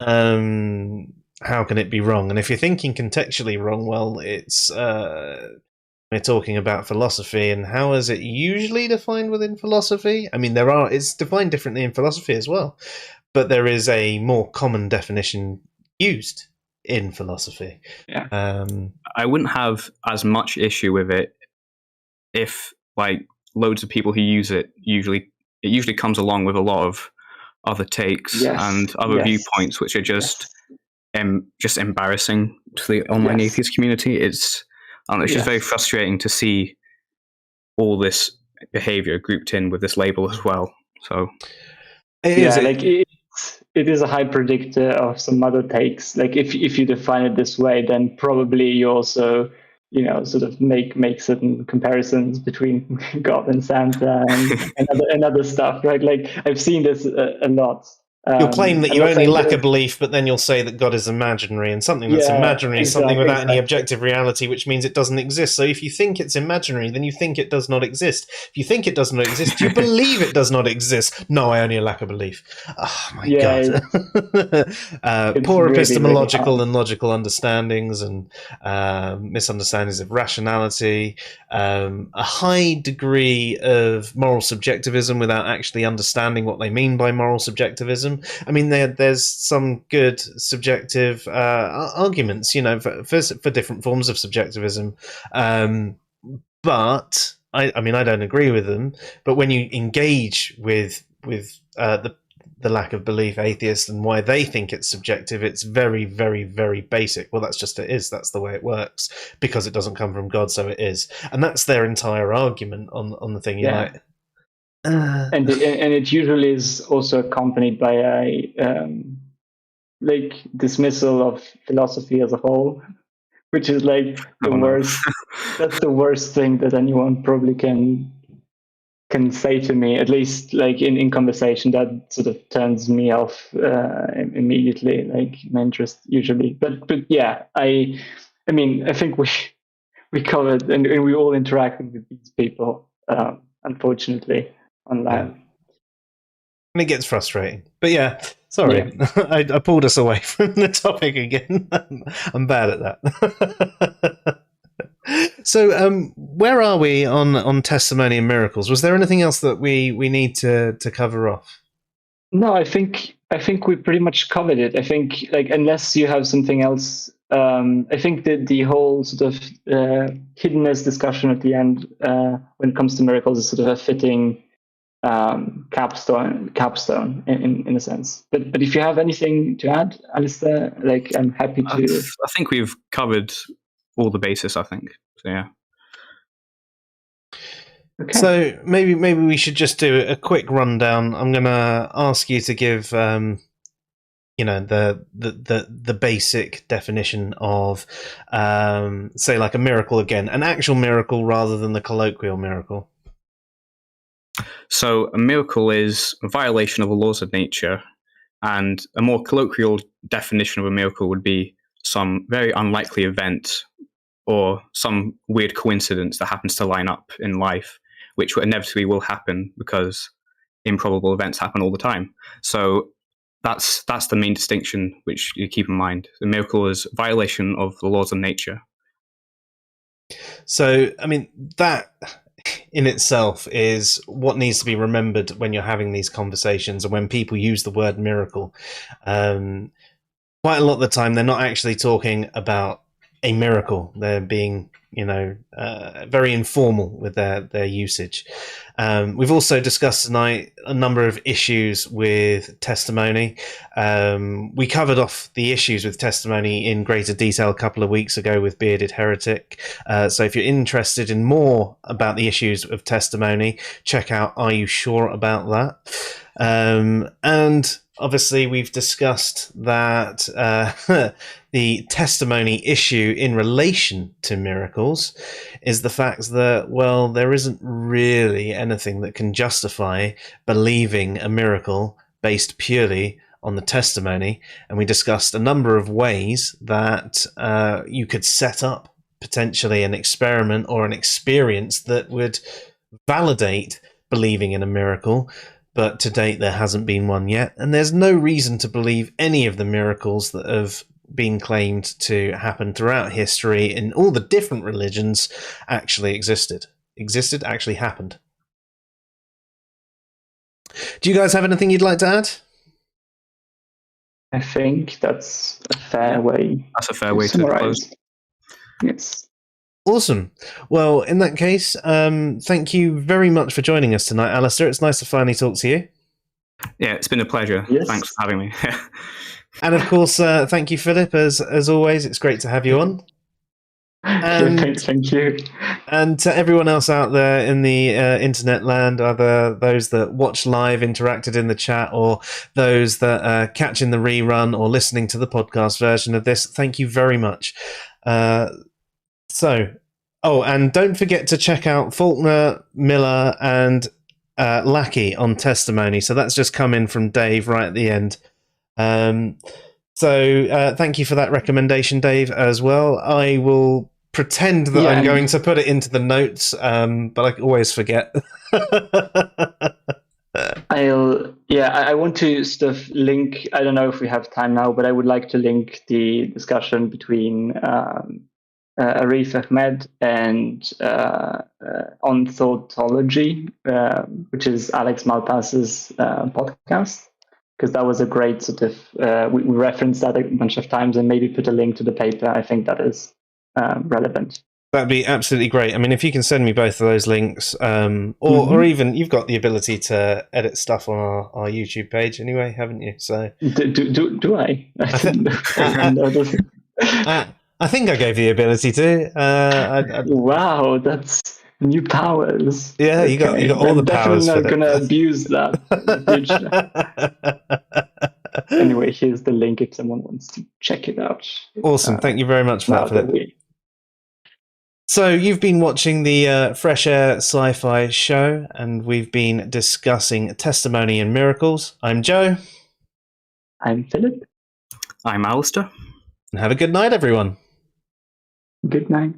how can it be wrong? And if you're thinking contextually wrong, well, it's we're talking about philosophy, and how is it usually defined within philosophy? I mean, it's defined differently in philosophy as well, but there is a more common definition used in philosophy. Yeah. I wouldn't have as much issue with it if, like, loads of people who use it usually comes along with a lot of other takes and other viewpoints, which are just embarrassing to the online atheist community. It's just very frustrating to see all this behavior grouped in with this label as well. So it is a high predictor of some other takes. Like, if you define it this way, then probably you also sort of make certain comparisons between God and Santa and other stuff, right? Like, I've seen this a lot. You'll claim that you only lack a belief, but then you'll say that God is imaginary, and something that's imaginary is something without any objective reality, which means it doesn't exist. So if you think it's imaginary, then you think it does not exist. If you think it does not exist, you believe it does not exist. No, I only lack a belief. Oh my God. Poor really, epistemological and logical understandings and misunderstandings of rationality, a high degree of moral subjectivism without actually understanding what they mean by moral subjectivism. I mean, there's some good subjective arguments, for different forms of subjectivism, but I mean, I don't agree with them. But when you engage with the lack of belief atheists and why they think it's subjective, it's very, very, very basic. Well, that's just it is. That's the way it works, because it doesn't come from God, so it is. And that's their entire argument on the thing. And it usually is also accompanied by a dismissal of philosophy as a whole, which is like the worst. That's the worst thing that anyone probably can can say to me, at least like in conversation, that sort of turns me off immediately, like my interest usually. But yeah, I mean, I think we covered and we all interacted with these people, unfortunately, online. Yeah. And it gets frustrating. But yeah, sorry. Yeah. I pulled us away from the topic again. I'm bad at that. So, where are we on testimony and miracles? Was there anything else that we need to cover off? No, I think we pretty much covered it. I think, like, unless you have something else, I think that the whole sort of hiddenness discussion at the end, when it comes to miracles, is sort of a fitting capstone in a sense. But if you have anything to add, Alistair, like, I'm happy to. I think we've covered all the basis, I think. So yeah. Okay. So maybe we should just do a quick rundown. I'm going to ask you to give the basic definition of say like a miracle again, an actual miracle rather than the colloquial miracle. So a miracle is a violation of the laws of nature, and a more colloquial definition of a miracle would be some very unlikely event or some weird coincidence that happens to line up in life, which inevitably will happen because improbable events happen all the time. So that's the main distinction which you keep in mind. The miracle is violation of the laws of nature. So, I mean, that in itself is what needs to be remembered when you're having these conversations and when people use the word miracle. Quite a lot of the time, they're not actually talking about a miracle. They're being, very informal with their usage. We've also discussed tonight a number of issues with testimony. We covered off the issues with testimony in greater detail a couple of weeks ago with Bearded Heretic. So if you're interested in more about the issues of testimony, check out Are You Sure About That? And obviously, we've discussed that the testimony issue in relation to miracles is the fact that, well, there isn't really anything that can justify believing a miracle based purely on the testimony. And we discussed a number of ways that you could set up potentially an experiment or an experience that would validate believing in a miracle. But to date, there hasn't been one yet. And there's no reason to believe any of the miracles that have been claimed to happen throughout history in all the different religions actually actually happened. Do you guys have anything you'd like to add? I think that's a fair way. That's a fair way to close. Yes. Awesome. Well, in that case, thank you very much for joining us tonight, Alistair. It's nice to finally talk to you. Yeah, it's been a pleasure. Yes. Thanks for having me. And of course, thank you, Philip. As always, it's great to have you on. And, thank you. And to everyone else out there in the internet land, either those that watch live, interacted in the chat, or those that are catching the rerun or listening to the podcast version of this, thank you very much. And don't forget to check out Faulkner, Miller, and Lackey on testimony. So that's just come in from Dave right at the end. Thank you for that recommendation, Dave, as well. I will pretend that I'm going to put it into the notes, but I always forget. I want to sort of link, I don't know if we have time now, but I would like to link the discussion between Arif Ahmed and On Thoughtology, which is Alex Malpass's podcast, because that was a great sort of, we referenced that a bunch of times and maybe put a link to the paper. I think that is relevant. That'd be absolutely great. I mean, if you can send me both of those links, or even you've got the ability to edit stuff on our YouTube page anyway, haven't you? So do I? I think I gave the ability to. Wow, that's new powers. Yeah, you got all the powers. I'm definitely not going to abuse that. Anyway, here's the link if someone wants to check it out. Awesome. Thank you very much for that, Philip. So you've been watching the Fresh Air Sci-Fi show, and we've been discussing testimony and miracles. I'm Joe. I'm Philip. I'm Alistair. And have a good night, everyone. Good night.